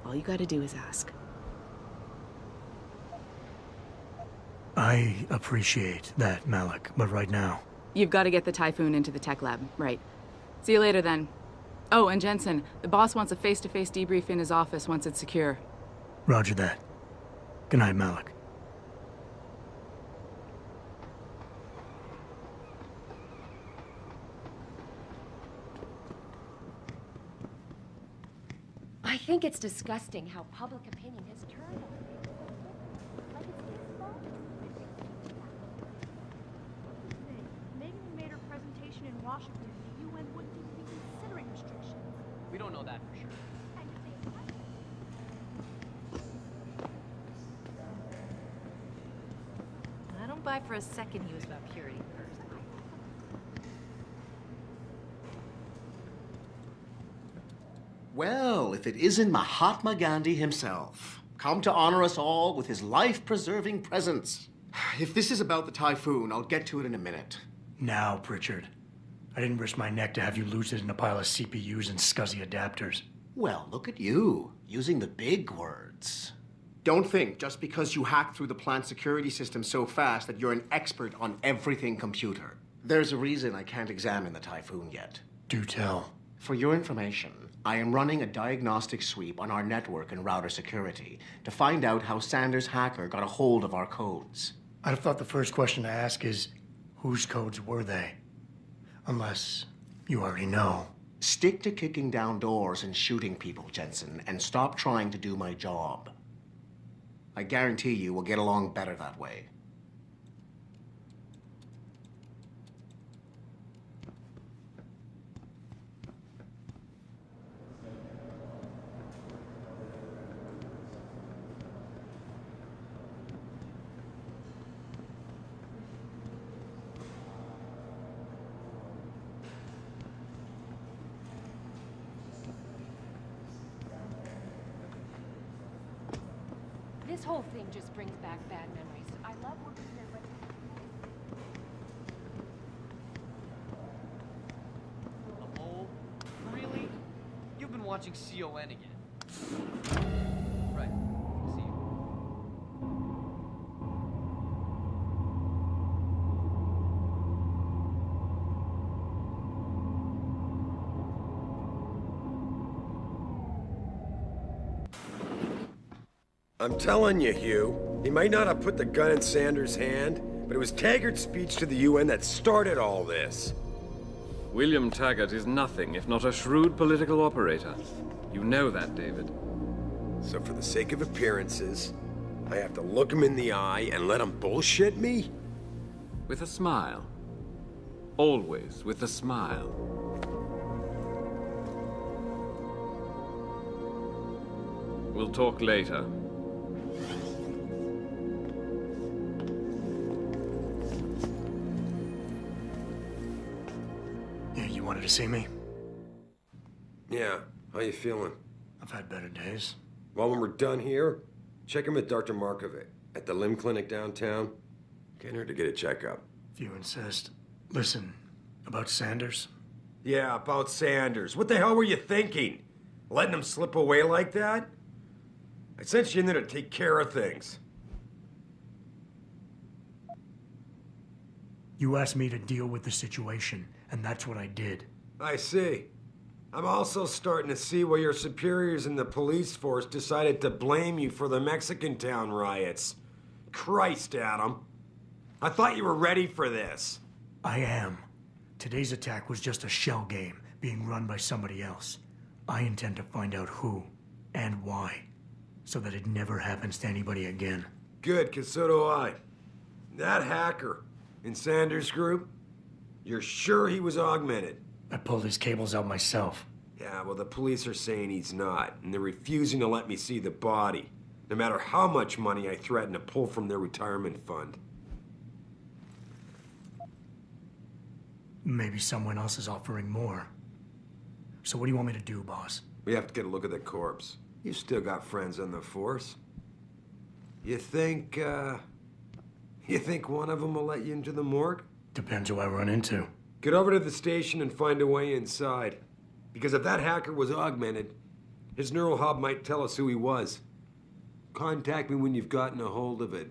all you gotta do is ask. I appreciate that, Malik, but right now... You've got to get the Typhoon into the tech lab, right. See you later, then. Oh, and Jensen, the boss wants a face-to-face debrief in his office once it's secure. Roger that. Good night, Malik. I think it's disgusting how public opinion has turned on me. Like it's his fault. Megan made her presentation in Washington. The UN wouldn't even be considering restrictions. We don't know that for sure. And if they had... I don't buy for a second he was about purity first. Well, if it isn't Mahatma Gandhi himself, come to honor us all with his life-preserving presence. If this is about the Typhoon, I'll get to it in a minute. Now, Pritchard. I didn't risk my neck to have you lose it in a pile of CPUs and scuzzy adapters. Well, look at you, using the big words. Don't think just because you hacked through the plant security system so fast that you're an expert on everything computer. There's a reason I can't examine the Typhoon yet. Do tell. For your information, I am running a diagnostic sweep on our network and router security to find out how Sanders' hacker got a hold of our codes. I'd have thought the first question to ask is, whose codes were they? Unless you already know. Stick to kicking down doors and shooting people, Jensen, and stop trying to do my job. I guarantee you we'll get along better that way. This whole thing just brings back bad memories. I love working there, but... The mole? Really? You've been watching CON again. Right. See you. I'm telling you, Hugh, he might not have put the gun in Sanders' hand, but it was Taggart's speech to the UN that started all this. William Taggart is nothing if not a shrewd political operator. You know that, David. So for the sake of appearances, I have to look him in the eye and let him bullshit me? With a smile. Always with a smile. We'll talk later. You wanted to see me? Yeah, how you feeling? I've had better days. Well, when we're done here, check in with Dr. Markovic at the limb clinic downtown. Can't hurt to get a checkup. If you insist. Listen, about Sanders? Yeah, about Sanders. What the hell were you thinking? Letting him slip away like that? I sent you in there to take care of things. You asked me to deal with the situation, and that's what I did. I see. I'm also starting to see why your superiors in the police force decided to blame you for the Mexican town riots. Christ, Adam. I thought you were ready for this. I am. Today's attack was just a shell game being run by somebody else. I intend to find out who and why, so that it never happens to anybody again. Good, 'cause so do I. That hacker in Sanders' group, you're sure he was augmented? I pulled his cables out myself. Yeah, well, the police are saying he's not, and they're refusing to let me see the body, no matter how much money I threaten to pull from their retirement fund. Maybe someone else is offering more. So what do you want me to do, boss? We have to get a look at the corpse. You've still got friends on the force. You think one of them will let you into the morgue? Depends who I run into. Get over to the station and find a way inside. Because if that hacker was augmented, his neural hub might tell us who he was. Contact me when you've gotten a hold of it.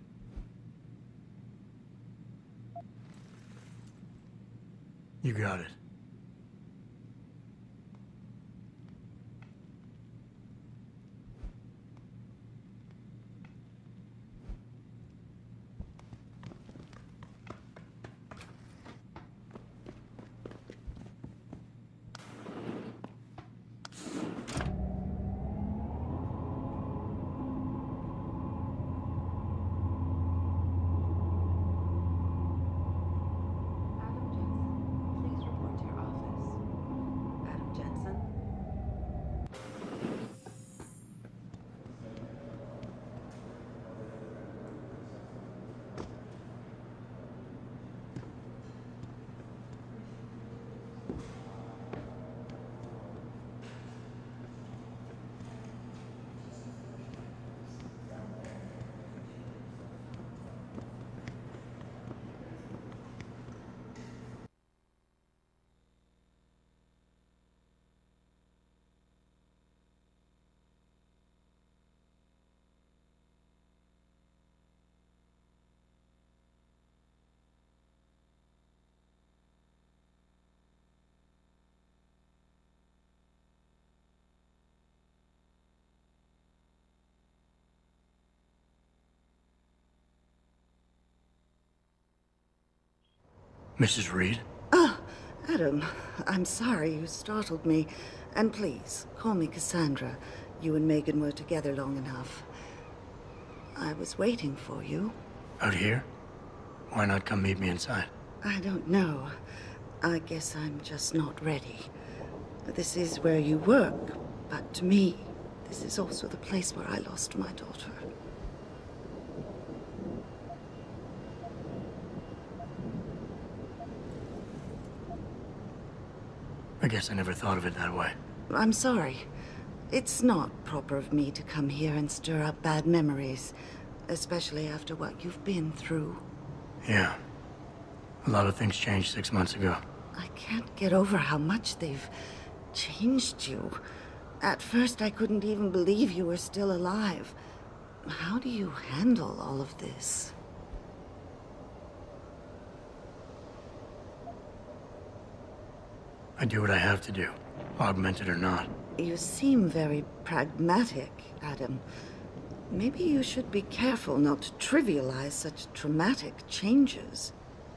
You got it. Mrs. Reed? Oh, Adam, I'm sorry you startled me. And please, call me Cassandra. You and Megan were together long enough. I was waiting for you. Out here? Why not come meet me inside? I don't know. I guess I'm just not ready. This is where you work, but to me, this is also the place where I lost my daughter. I guess I never thought of it that way. I'm sorry. It's not proper of me to come here and stir up bad memories, especially after what you've been through. Yeah. A lot of things changed 6 months ago. I can't get over how much they've changed you. At first, I couldn't even believe you were still alive. How do you handle all of this? I do what I have to do, augmented or not. You seem very pragmatic, Adam. Maybe you should be careful not to trivialize such traumatic changes.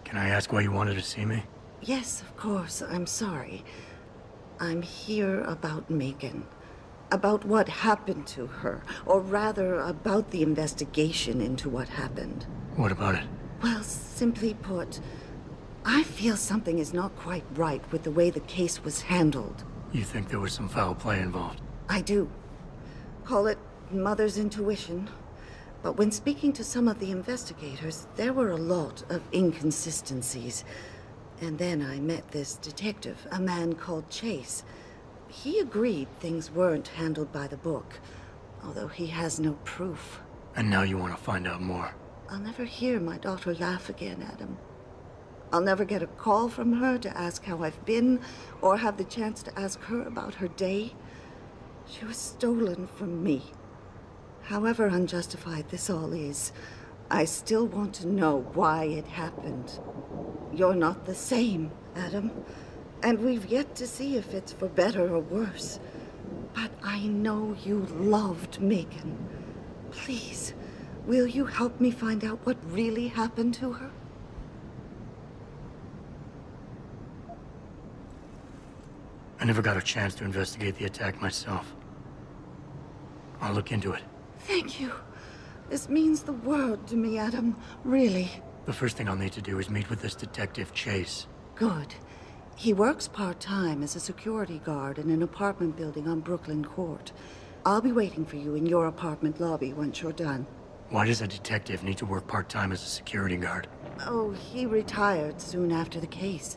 Can I ask why you wanted to see me? Yes, of course. I'm sorry. I'm here about Megan. About what happened to her. Or rather, about the investigation into what happened. What about it? Well, simply put, I feel something is not quite right with the way the case was handled. You think there was some foul play involved? I do. Call it mother's intuition. But when speaking to some of the investigators, there were a lot of inconsistencies. And then I met this detective, a man called Chase. He agreed things weren't handled by the book, although he has no proof. And now you want to find out more? I'll never hear my daughter laugh again, Adam. I'll never get a call from her to ask how I've been, or have the chance to ask her about her day. She was stolen from me. However unjustified this all is, I still want to know why it happened. You're not the same, Adam. And we've yet to see if it's for better or worse. But I know you loved Megan. Please, will you help me find out what really happened to her? I never got a chance to investigate the attack myself. I'll look into it. Thank you. This means the world to me, Adam. Really. The first thing I'll need to do is meet with this detective, Chase. Good. He works part-time as a security guard in an apartment building on Brooklyn Court. I'll be waiting for you in your apartment lobby once you're done. Why does a detective need to work part-time as a security guard? Oh, he retired soon after the case.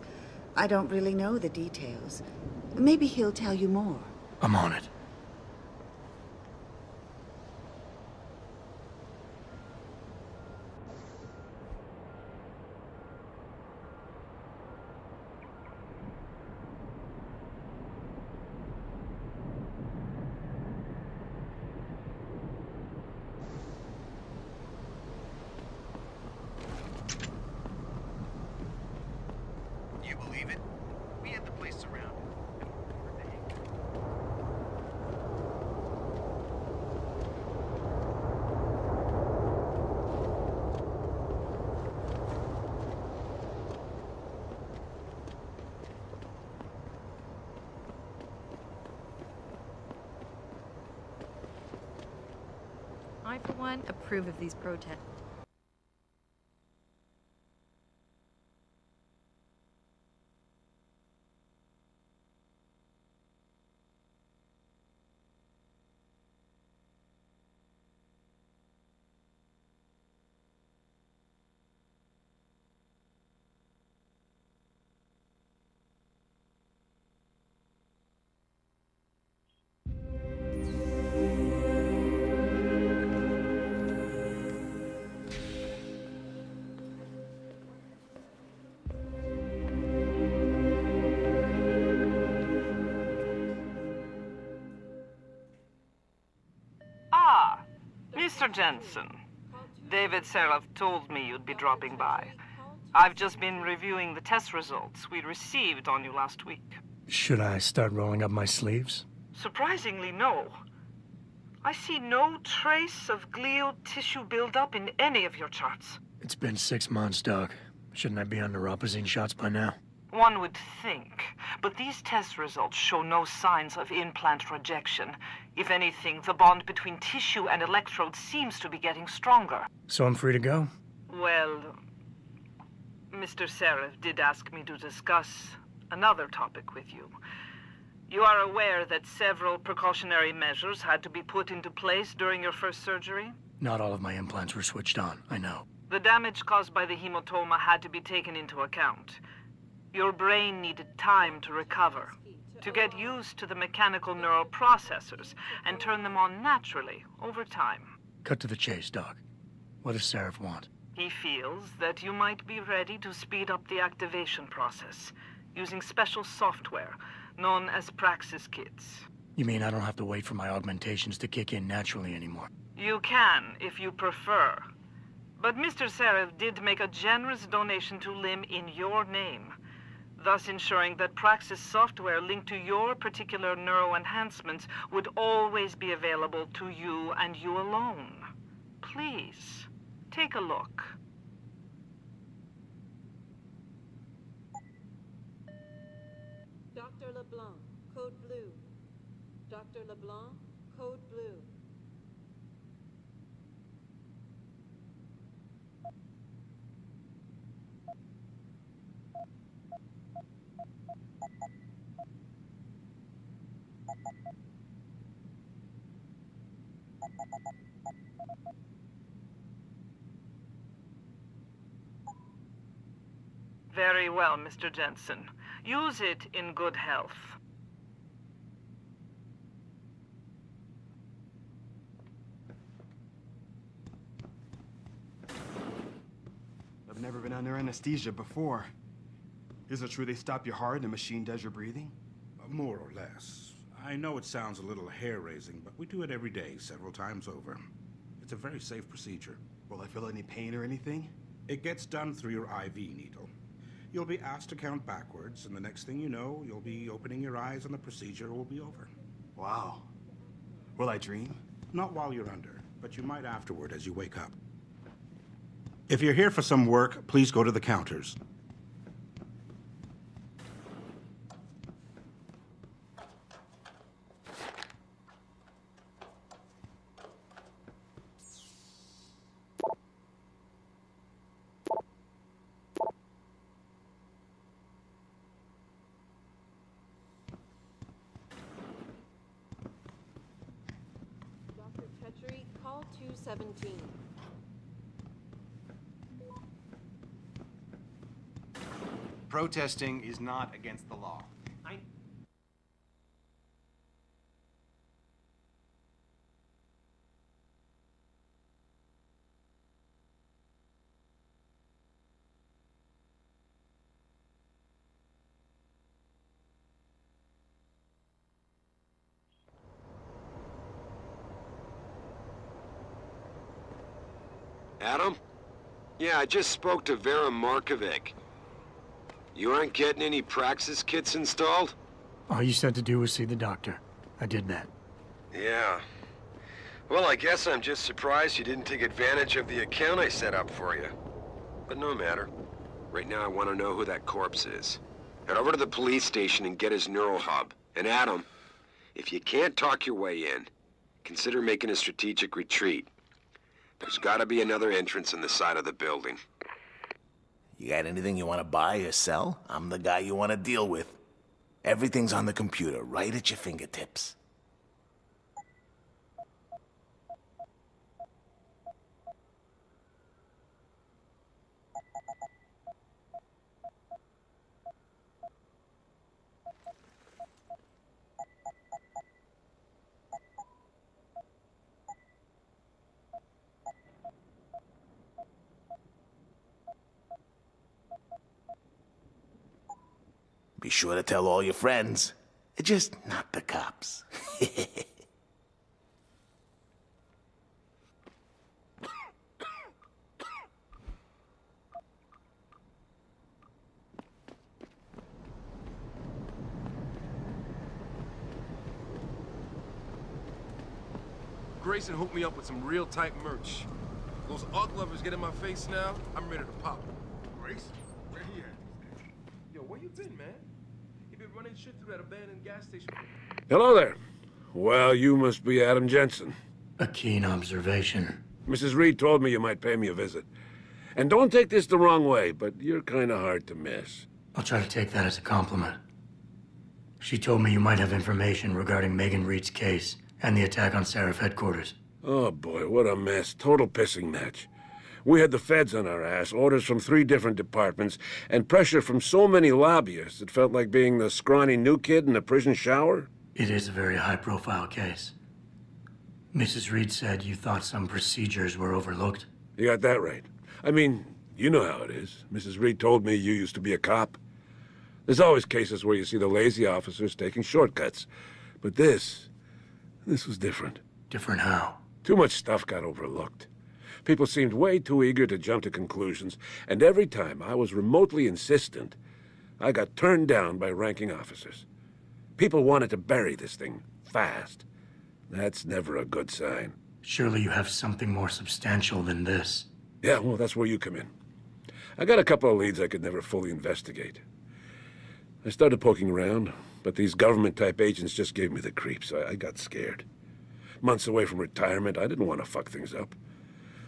I don't really know the details. Maybe he'll tell you more. I'm on it. You believe it? We had the place surrounded. I, for one, approve of these protests. Ah, Mr. Jensen. David Seraph told me you'd be dropping by. I've just been reviewing the test results we received on you last week. Should I start rolling up my sleeves? Surprisingly, no. I see no trace of glial tissue buildup in any of your charts. It's been 6 months, Doc. Shouldn't I be on neuropozyne shots by now? One would think, but these test results show no signs of implant rejection. If anything, the bond between tissue and electrodes seems to be getting stronger. So I'm free to go? Well, Mr. Seraph did ask me to discuss another topic with you. You are aware that several precautionary measures had to be put into place during your first surgery? Not all of my implants were switched on, I know. The damage caused by the hematoma had to be taken into account. Your brain needed time to recover, to get used to the mechanical neural processors and turn them on naturally over time. Cut to the chase, Doc. What does Seraph want? He feels that you might be ready to speed up the activation process using special software known as Praxis kits. You mean I don't have to wait for my augmentations to kick in naturally anymore? You can, if you prefer. But Mr. Seraph did make a generous donation to LIM in your name, thus ensuring that Praxis software linked to your particular neuroenhancements would always be available to you and you alone. Please, take a look. Dr. LeBlanc, code blue. Dr. LeBlanc, code blue. Very well, Mr. Jensen. Use it in good health. I've never been under anesthesia before. Is it true they stop your heart and the machine does your breathing? More or less. I know it sounds a little hair-raising, but we do it every day, several times over. It's a very safe procedure. Will I feel any pain or anything? It gets done through your IV needle. You'll be asked to count backwards, and the next thing you know, you'll be opening your eyes and the procedure will be over. Wow. Will I dream? Not while you're under, but you might afterward as you wake up. If you're here for some work, please go to the counters. Dr. Petrie, call 217. Protesting is not against the law. Adam? Yeah, I just spoke to Vera Markovic. You aren't getting any Praxis kits installed? All you said to do was see the doctor. I did that. Yeah. Well, I guess I'm just surprised you didn't take advantage of the account I set up for you. But no matter. Right now I want to know who that corpse is. Head over to the police station and get his neural hub. And Adam, if you can't talk your way in, consider making a strategic retreat. There's gotta be another entrance in the side of the building. You got anything you want to buy or sell? I'm the guy you want to deal with. Everything's on the computer, right at your fingertips. Be sure to tell all your friends. Just not the cops. Grayson hooked me up with some real tight merch. Those Ugg lovers get in my face now, I'm ready to pop them. Grayson? Where he at? Yo, where you been, man? You been running shit through that abandoned gas station? Hello there. Well, you must be Adam Jensen. A keen observation. Mrs. Reed told me you might pay me a visit. And don't take this the wrong way, but you're kind of hard to miss. I'll try to take that as a compliment. She told me you might have information regarding Megan Reed's case and the attack on Seraph headquarters. Oh boy, what a mess. Total pissing match. We had the feds on our ass, orders from 3 different departments, and pressure from so many lobbyists it felt like being the scrawny new kid in the prison shower. It is a very high-profile case. Mrs. Reed said you thought some procedures were overlooked. You got that right. I mean, you know how it is. Mrs. Reed told me you used to be a cop. There's always cases where you see the lazy officers taking shortcuts. But this was different. Different how? Too much stuff got overlooked. People seemed way too eager to jump to conclusions, and every time I was remotely insistent, I got turned down by ranking officers. People wanted to bury this thing fast. That's never a good sign. Surely you have something more substantial than this. Yeah, well, that's where you come in. I got a couple of leads I could never fully investigate. I started poking around, but these government-type agents just gave me the creeps. I got scared. Months away from retirement, I didn't want to fuck things up.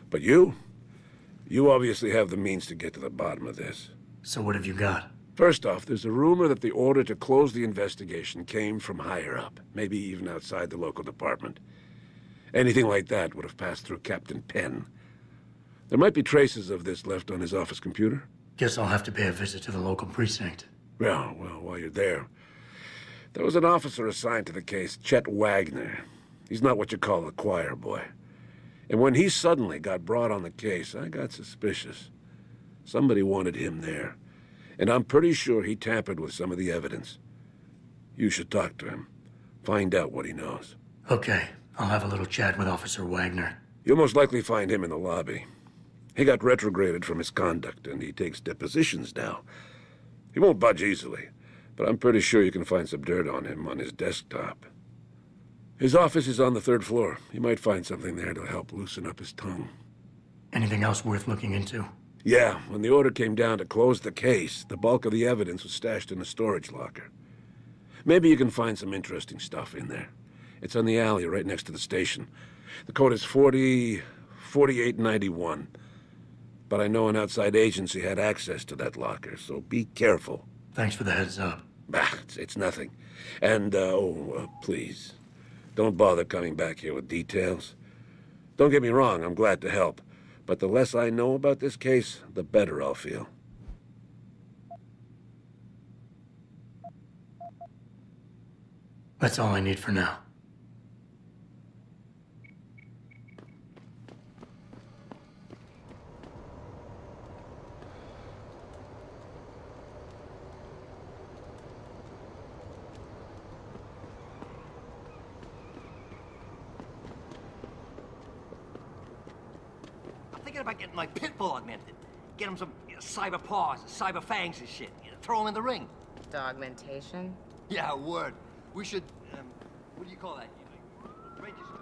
But you obviously have the means to get to the bottom of this. So what have you got? First off, there's a rumor that the order to close the investigation came from higher up, maybe even outside the local department. Anything like that would have passed through Captain Penn. There might be traces of this left on his office computer. Guess I'll have to pay a visit to the local precinct. Well, while you're there, there was an officer assigned to the case, Chet Wagner. He's not what you call a choir boy. And when he suddenly got brought on the case, I got suspicious. Somebody wanted him there. And I'm pretty sure he tampered with some of the evidence. You should talk to him. Find out what he knows. Okay, I'll have a little chat with Officer Wagner. You'll most likely find him in the lobby. He got retrograded from his conduct, and he takes depositions now. He won't budge easily, but I'm pretty sure you can find some dirt on him on his desktop. His office is on the 3rd floor. You might find something there to help loosen up his tongue. Anything else worth looking into? Yeah, when the order came down to close the case, the bulk of the evidence was stashed in a storage locker. Maybe you can find some interesting stuff in there. It's on the alley right next to the station. The code is 4891. But I know an outside agency had access to that locker, so be careful. Thanks for the heads up. Bah, it's nothing. And, please, don't bother coming back here with details. Don't get me wrong, I'm glad to help. But the less I know about this case, the better I'll feel. That's all I need for now. Thinking about getting my pit bull augmented. Get him some cyber paws, cyber fangs and shit. Throw him in the ring. Augmentation? Yeah, word. We should, what do you call that? Register.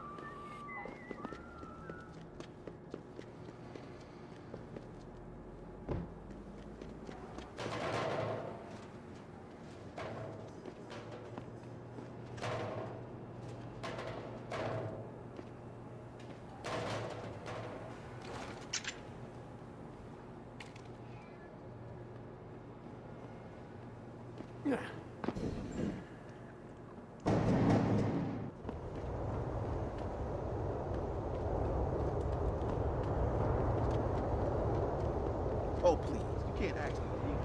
Oh, please. You can't actually leave.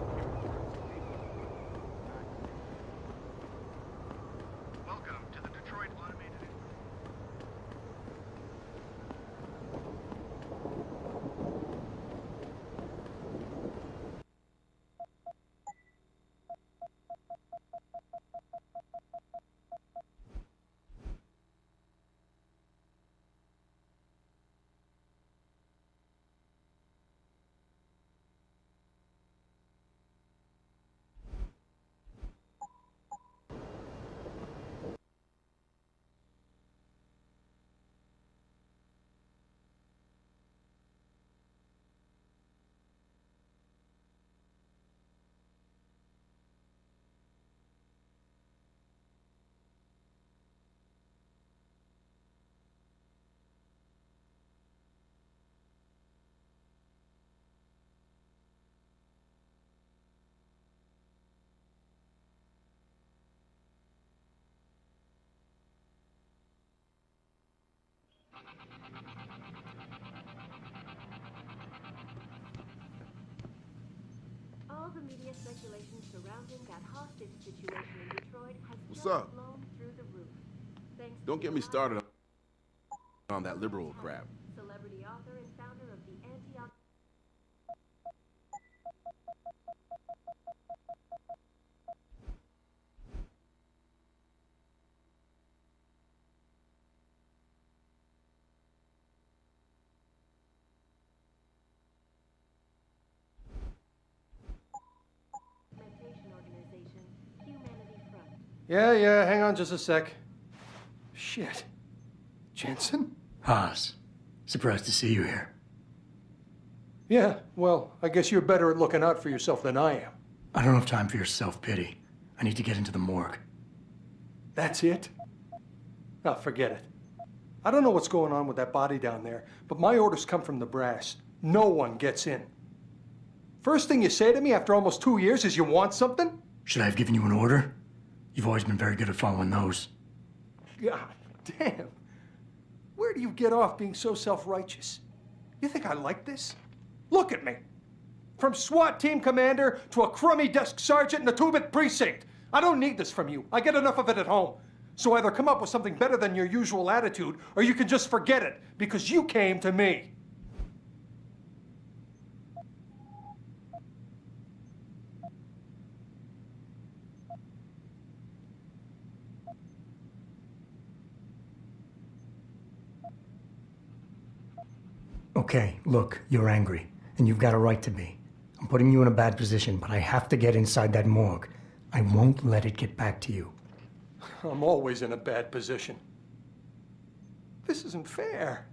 Welcome to the Detroit Automated. All the media speculation surrounding that hostage situation in Detroit has What's just up? blown through the roof. Thanks Don't to get me started on that liberal crap. celebrity author and founder of the anti augmentation organization, Humanity Front. Yeah, hang on just a sec. Shit. Jensen? Haas, surprised to see you here. Yeah, well, I guess you're better at looking out for yourself than I am. I don't have time for your self-pity. I need to get into the morgue. That's it? No, forget it. I don't know what's going on with that body down there, but my orders come from the brass. No one gets in. First thing you say to me after almost 2 years is you want something? Should I have given you an order? You've always been very good at following those. God damn. Where do you get off being so self-righteous? You think I like this? Look at me. From SWAT team commander to a crummy desk sergeant in the 2-bit precinct. I don't need this from you. I get enough of it at home. So either come up with something better than your usual attitude, or you can just forget it, because you came to me. Okay, look, you're angry, and you've got a right to be. I'm putting you in a bad position, but I have to get inside that morgue. I won't let it get back to you. I'm always in a bad position. This isn't fair.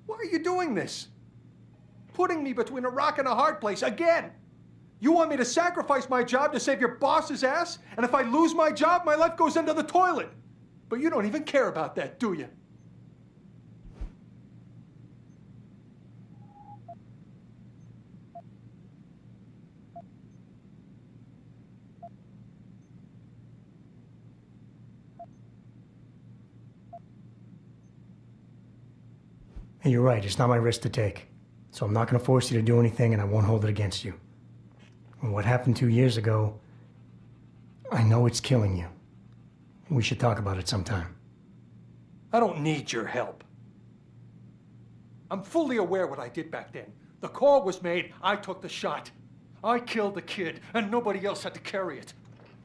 Why are you doing this? Putting me between a rock and a hard place again. You want me to sacrifice my job to save your boss's ass? And if I lose my job, my life goes into the toilet. But you don't even care about that, do you? Hey, you're right, it's not my risk to take. So I'm not gonna force you to do anything, and I won't hold it against you. And what happened 2 years ago, I know it's killing you. We should talk about it sometime. I don't need your help. I'm fully aware what I did back then. The call was made, I took the shot. I killed the kid, and nobody else had to carry it.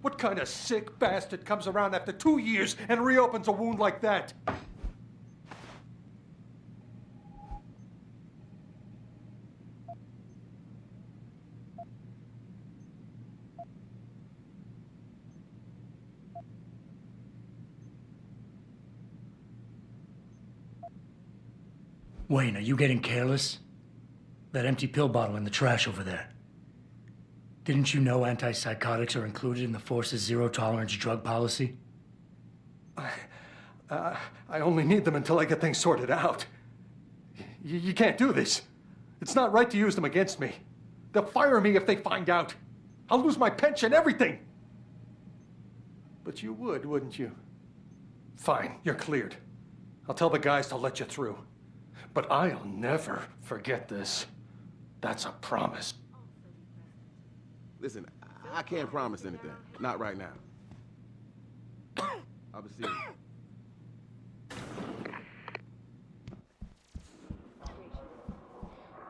What kind of sick bastard comes around after 2 years and reopens a wound like that? Wayne, are you getting careless? That empty pill bottle in the trash over there. Didn't you know antipsychotics are included in the Force's zero-tolerance drug policy? I only need them until I get things sorted out. You can't do this. It's not right to use them against me. They'll fire me if they find out. I'll lose my pension, everything. But you would, wouldn't you? Fine, you're cleared. I'll tell the guys to let you through. But I'll never forget this. That's a promise. Listen, I can't promise anything. Not right now. I'll be seeing you.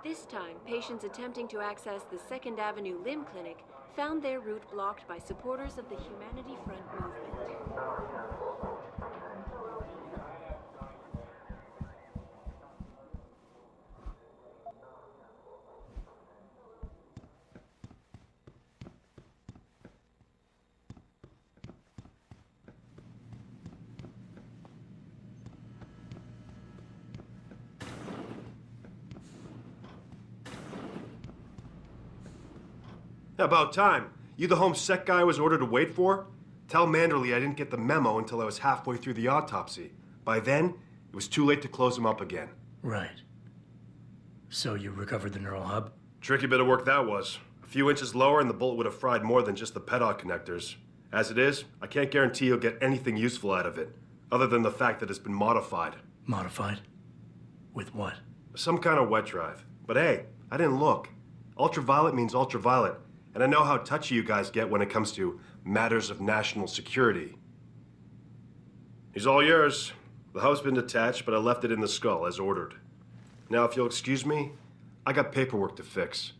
This time, patients attempting to access the 2nd Avenue Limb Clinic found their route blocked by supporters of the Humanity Front movement. About time. You the home sec guy I was ordered to wait for? Tell Manderley I didn't get the memo until I was halfway through the autopsy. By then, it was too late to close him up again. Right. So you recovered the neural hub? Tricky bit of work that was. A few inches lower and the bullet would have fried more than just the pedal connectors. As it is, I can't guarantee you'll get anything useful out of it, other than the fact that it's been modified. Modified? With what? Some kind of wet drive. But hey, I didn't look. Ultraviolet means ultraviolet. And I know how touchy you guys get when it comes to matters of national security. He's all yours. The hub's been detached, but I left it in the skull as ordered. Now, if you'll excuse me, I got paperwork to fix.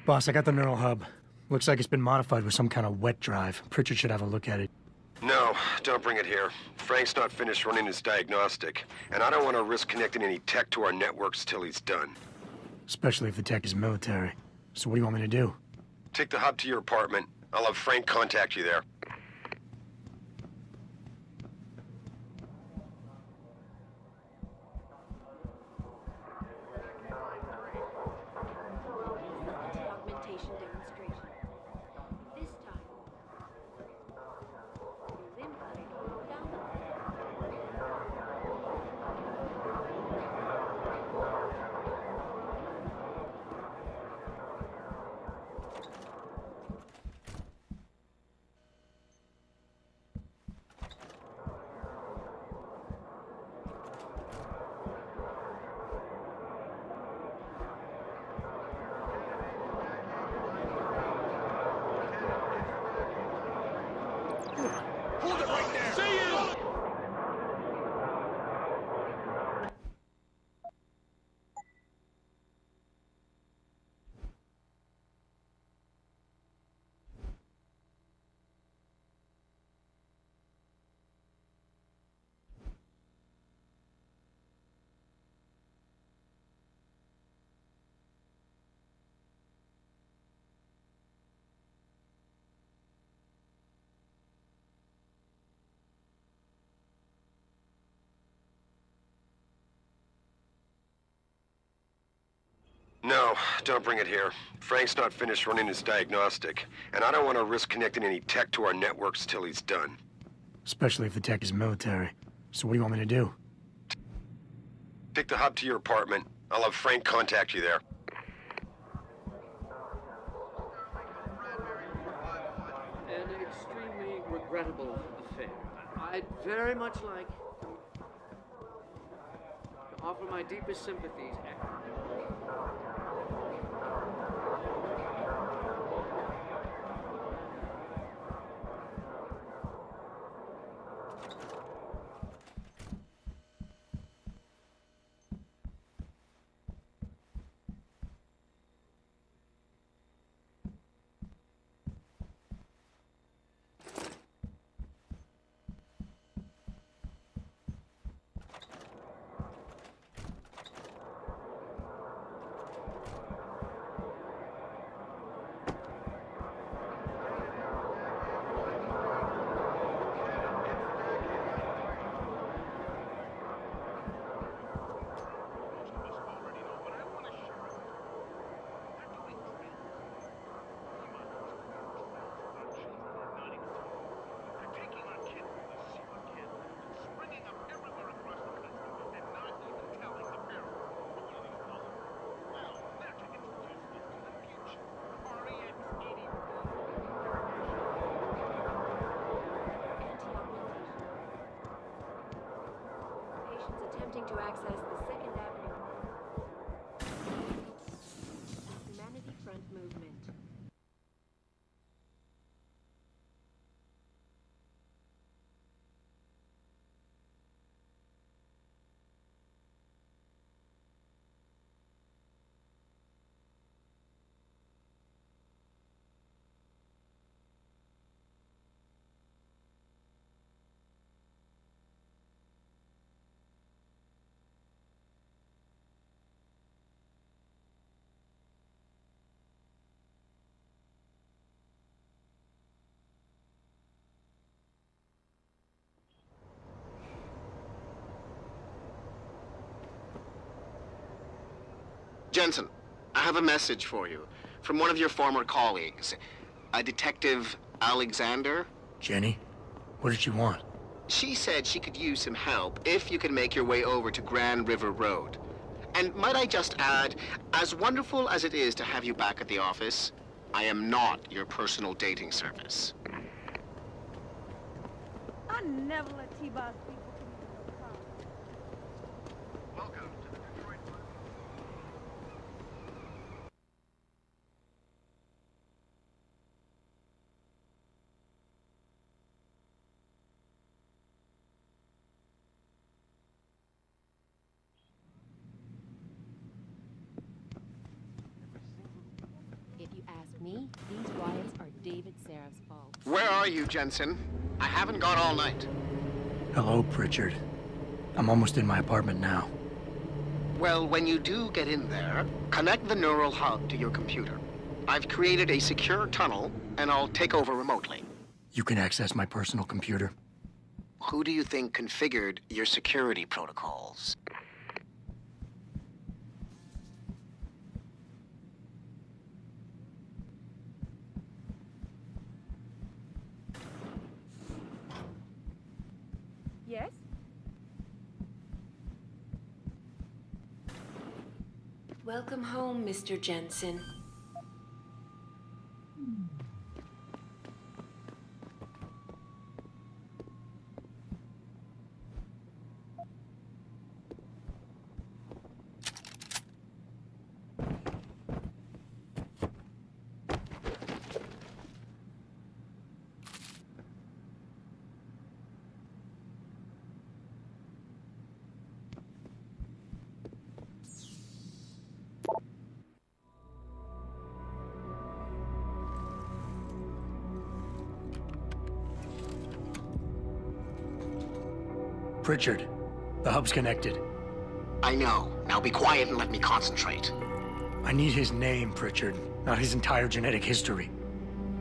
Boss, I got the neural hub. Looks like it's been modified with some kind of wet drive. Pritchard should have a look at it. No, don't bring it here. Frank's not finished running his diagnostic, and I don't want to risk connecting any tech to our networks till he's done. Especially if the tech is military. So what do you want me to do? Take the hub to your apartment. I'll have Frank contact you there. Augmentation demonstration. This time, the Limb Clinic found Hold it right there! See you! No, don't bring it here. Frank's not finished running his diagnostic, and I don't want to risk connecting any tech to our networks till he's done. Especially if the tech is military. So what do you want me to do? Take the hub to your apartment. I'll have Frank contact you there. An extremely regrettable affair. I'd very much like to offer my deepest sympathies. Attempting to access the Second Avenue Humanity Front movement. Jensen, I have a message for you from one of your former colleagues, a Detective Alexander. Jenny? What did she want? She said she could use some help if you can make your way over to Grand River Road. And might I just add, as wonderful as it is to have you back at the office, I am not your personal dating service. I never let T-Boss people come into the car. Welcome to the Detroit. If you ask me, these riots are David Seraf's fault. Where are you, Jensen? I haven't gone all night. Hello, Pritchard. I'm almost in my apartment now. Well, when you do get in there, connect the neural hub to your computer. I've created a secure tunnel, and I'll take over remotely. You can access my personal computer. Who do you think configured your security protocols? Yes? Welcome home, Mr. Jensen. Pritchard, the hub's connected. I know. Now be quiet and let me concentrate. I need his name, Pritchard, not his entire genetic history.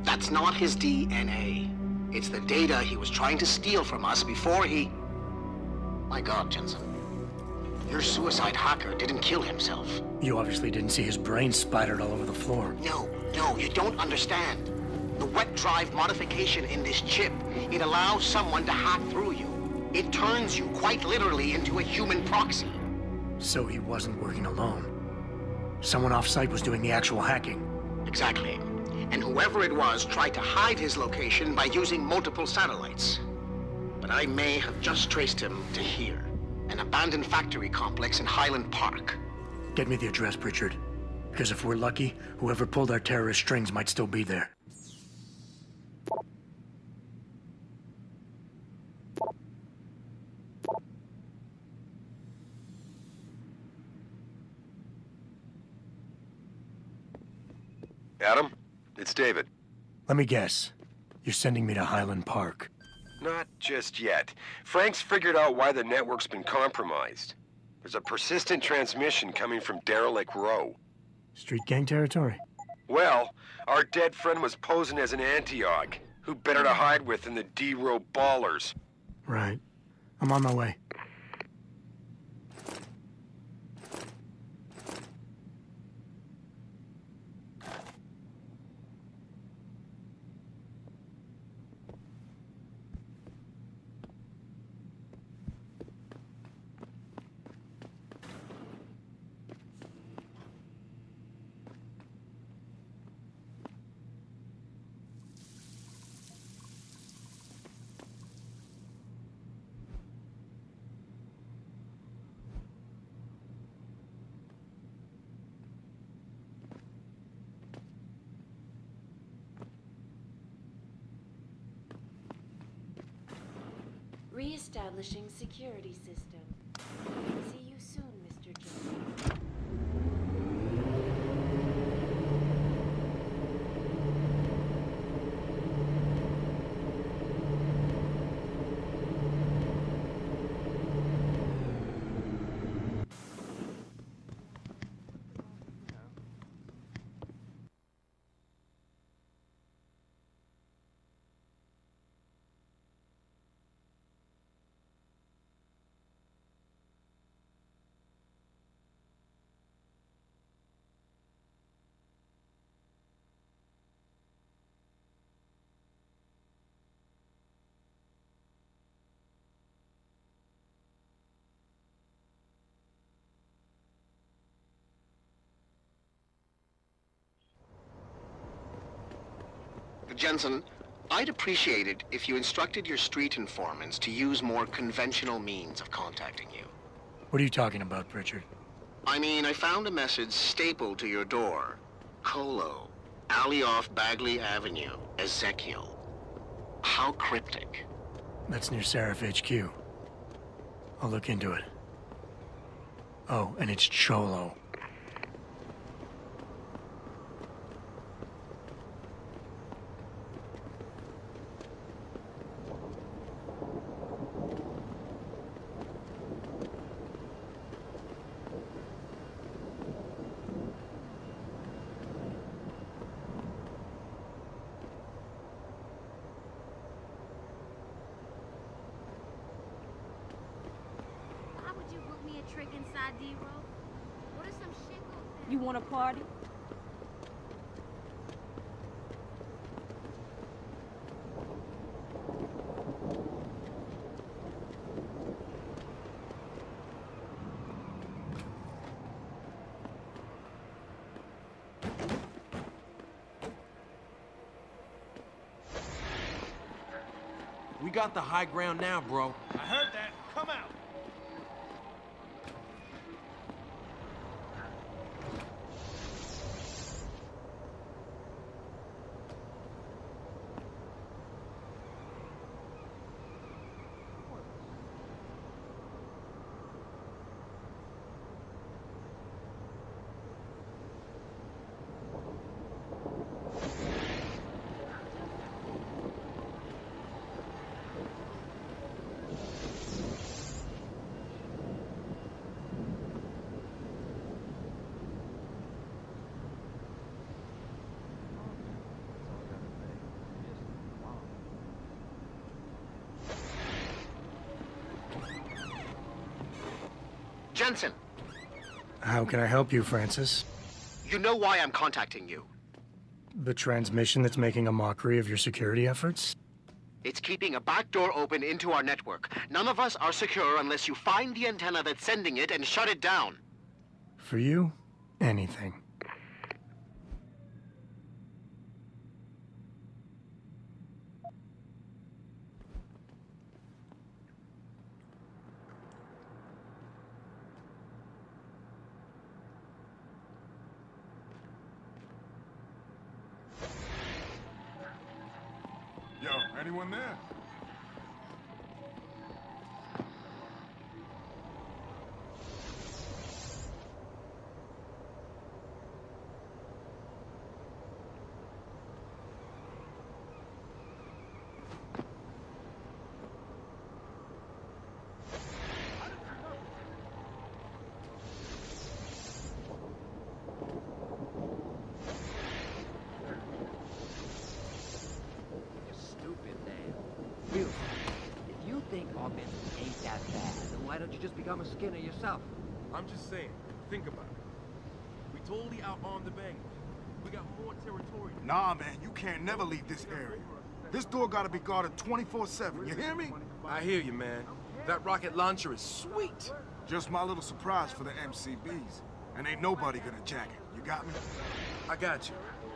That's not his DNA. It's the data he was trying to steal from us before he... My God, Jensen. Your suicide hacker didn't kill himself. You obviously didn't see his brain splattered all over the floor. No, you don't understand. The wet drive modification in this chip, it allows someone to hack through you. It turns you quite literally into a human proxy. So he wasn't working alone. Someone off-site was doing the actual hacking. Exactly. And whoever it was tried to hide his location by using multiple satellites. But I may have just traced him to here. An abandoned factory complex in Highland Park. Get me the address, Pritchard. Because if we're lucky, whoever pulled our terrorist strings might still be there. Adam, it's David. Let me guess. You're sending me to Highland Park. Not just yet. Frank's figured out why the network's been compromised. There's a persistent transmission coming from Derelict Row. Street gang territory? Well, our dead friend was posing as an Antioch. Who better to hide with than the D-Row ballers? Right. I'm on my way. Re-establishing security system. See you soon, Mr. Jones. Jensen, I'd appreciate it if you instructed your street informants to use more conventional means of contacting you. What are you talking about, Pritchard? I mean, I found a message stapled to your door. Colo, alley off Bagley Avenue, Ezekiel. How cryptic. That's near Seraph HQ. I'll look into it. Oh, and it's Cholo. You want a party? We got the high ground now, bro. I heard that. Come out. Jensen, How can I help you, Francis? you know why I'm contacting you. The transmission that's making a mockery of your security efforts? It's keeping a back door open into our network. None of us are secure unless you find the antenna that's sending it and shut it down. For you, anything. Yo, anyone there? Stupid man. Real. If you think augmented ain't that bad, then why don't you just become a Skinner yourself? I'm just saying, think about it. We totally outarmed the bangers. We got more territory. Nah, man, you can't never leave this area. This door gotta be guarded 24/7, you hear me? I hear you, man. That rocket launcher is sweet. Just my little surprise for the MCBs. And ain't nobody gonna jack it. You got me? I got you.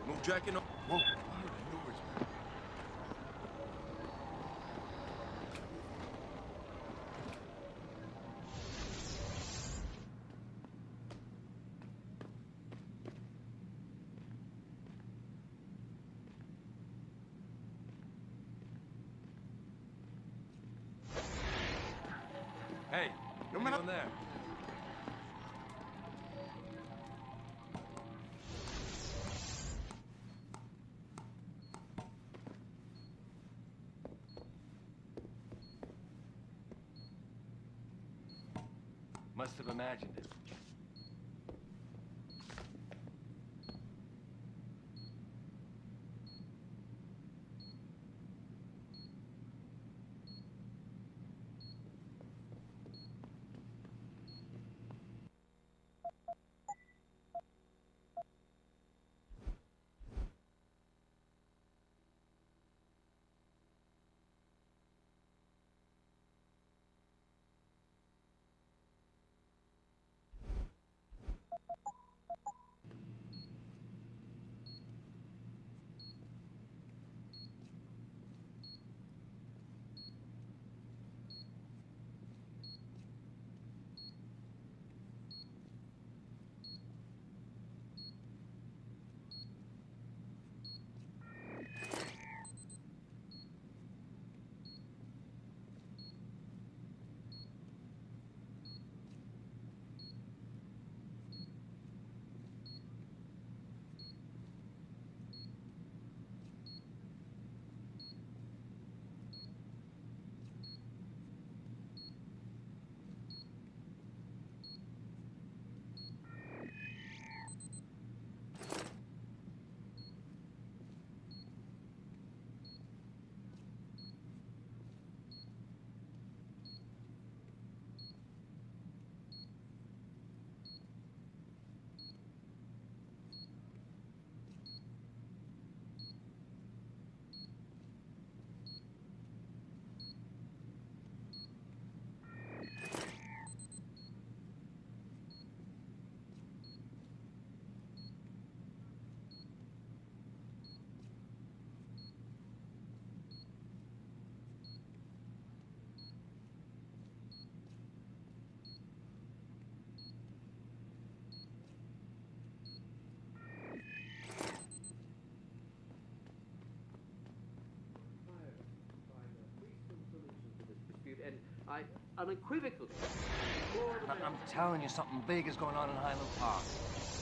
No jacking up. Whoa. Hey, anyone there? Must have imagined it. And I unequivocally. I'm telling you, something big is going on in Highland Park.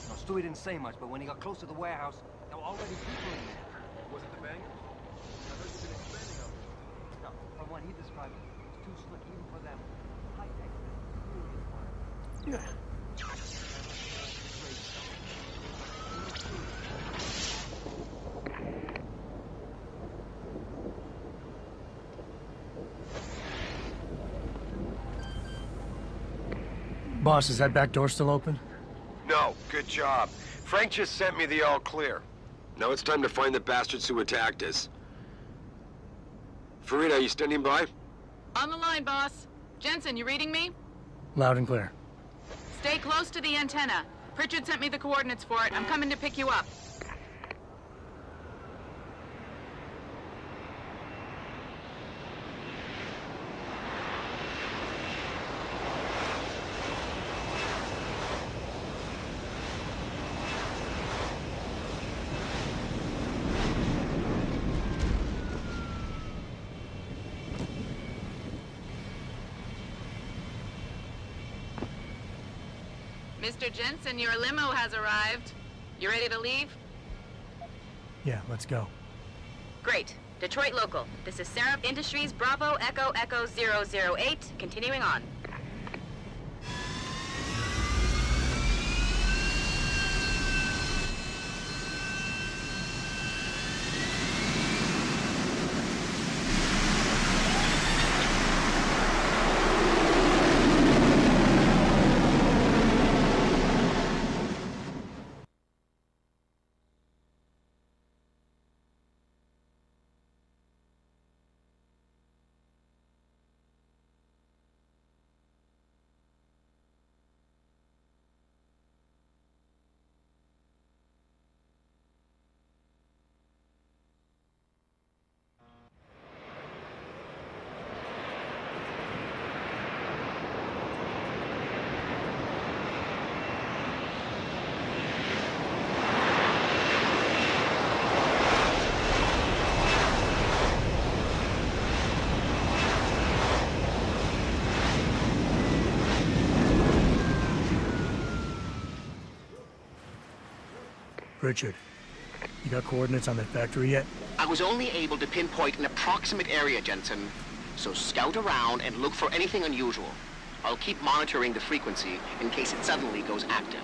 Now, Stewie didn't say much, but when he got close to the warehouse, there were already people in there. Was it the bangers? I heard you've been expanding out there. No, from what he described, it's too slick even for them. High-tech. Yeah. Boss, is that back door still open? No, good job. Frank just sent me the all clear. Now it's time to find the bastards who attacked us. Farida, are you standing by? On the line, boss. Jensen, you reading me? Loud and clear. Stay close to the antenna. Pritchard sent me the coordinates for it. I'm coming to pick you up. Mr. Jensen, your limo has arrived. You ready to leave? Yeah, let's go. Great. Detroit local. This is Seraph Industries Bravo Echo Echo 008. Continuing on. Richard, you got coordinates on that factory yet? I was only able to pinpoint an approximate area, Jensen. So scout around and look for anything unusual. I'll keep monitoring the frequency in case it suddenly goes active.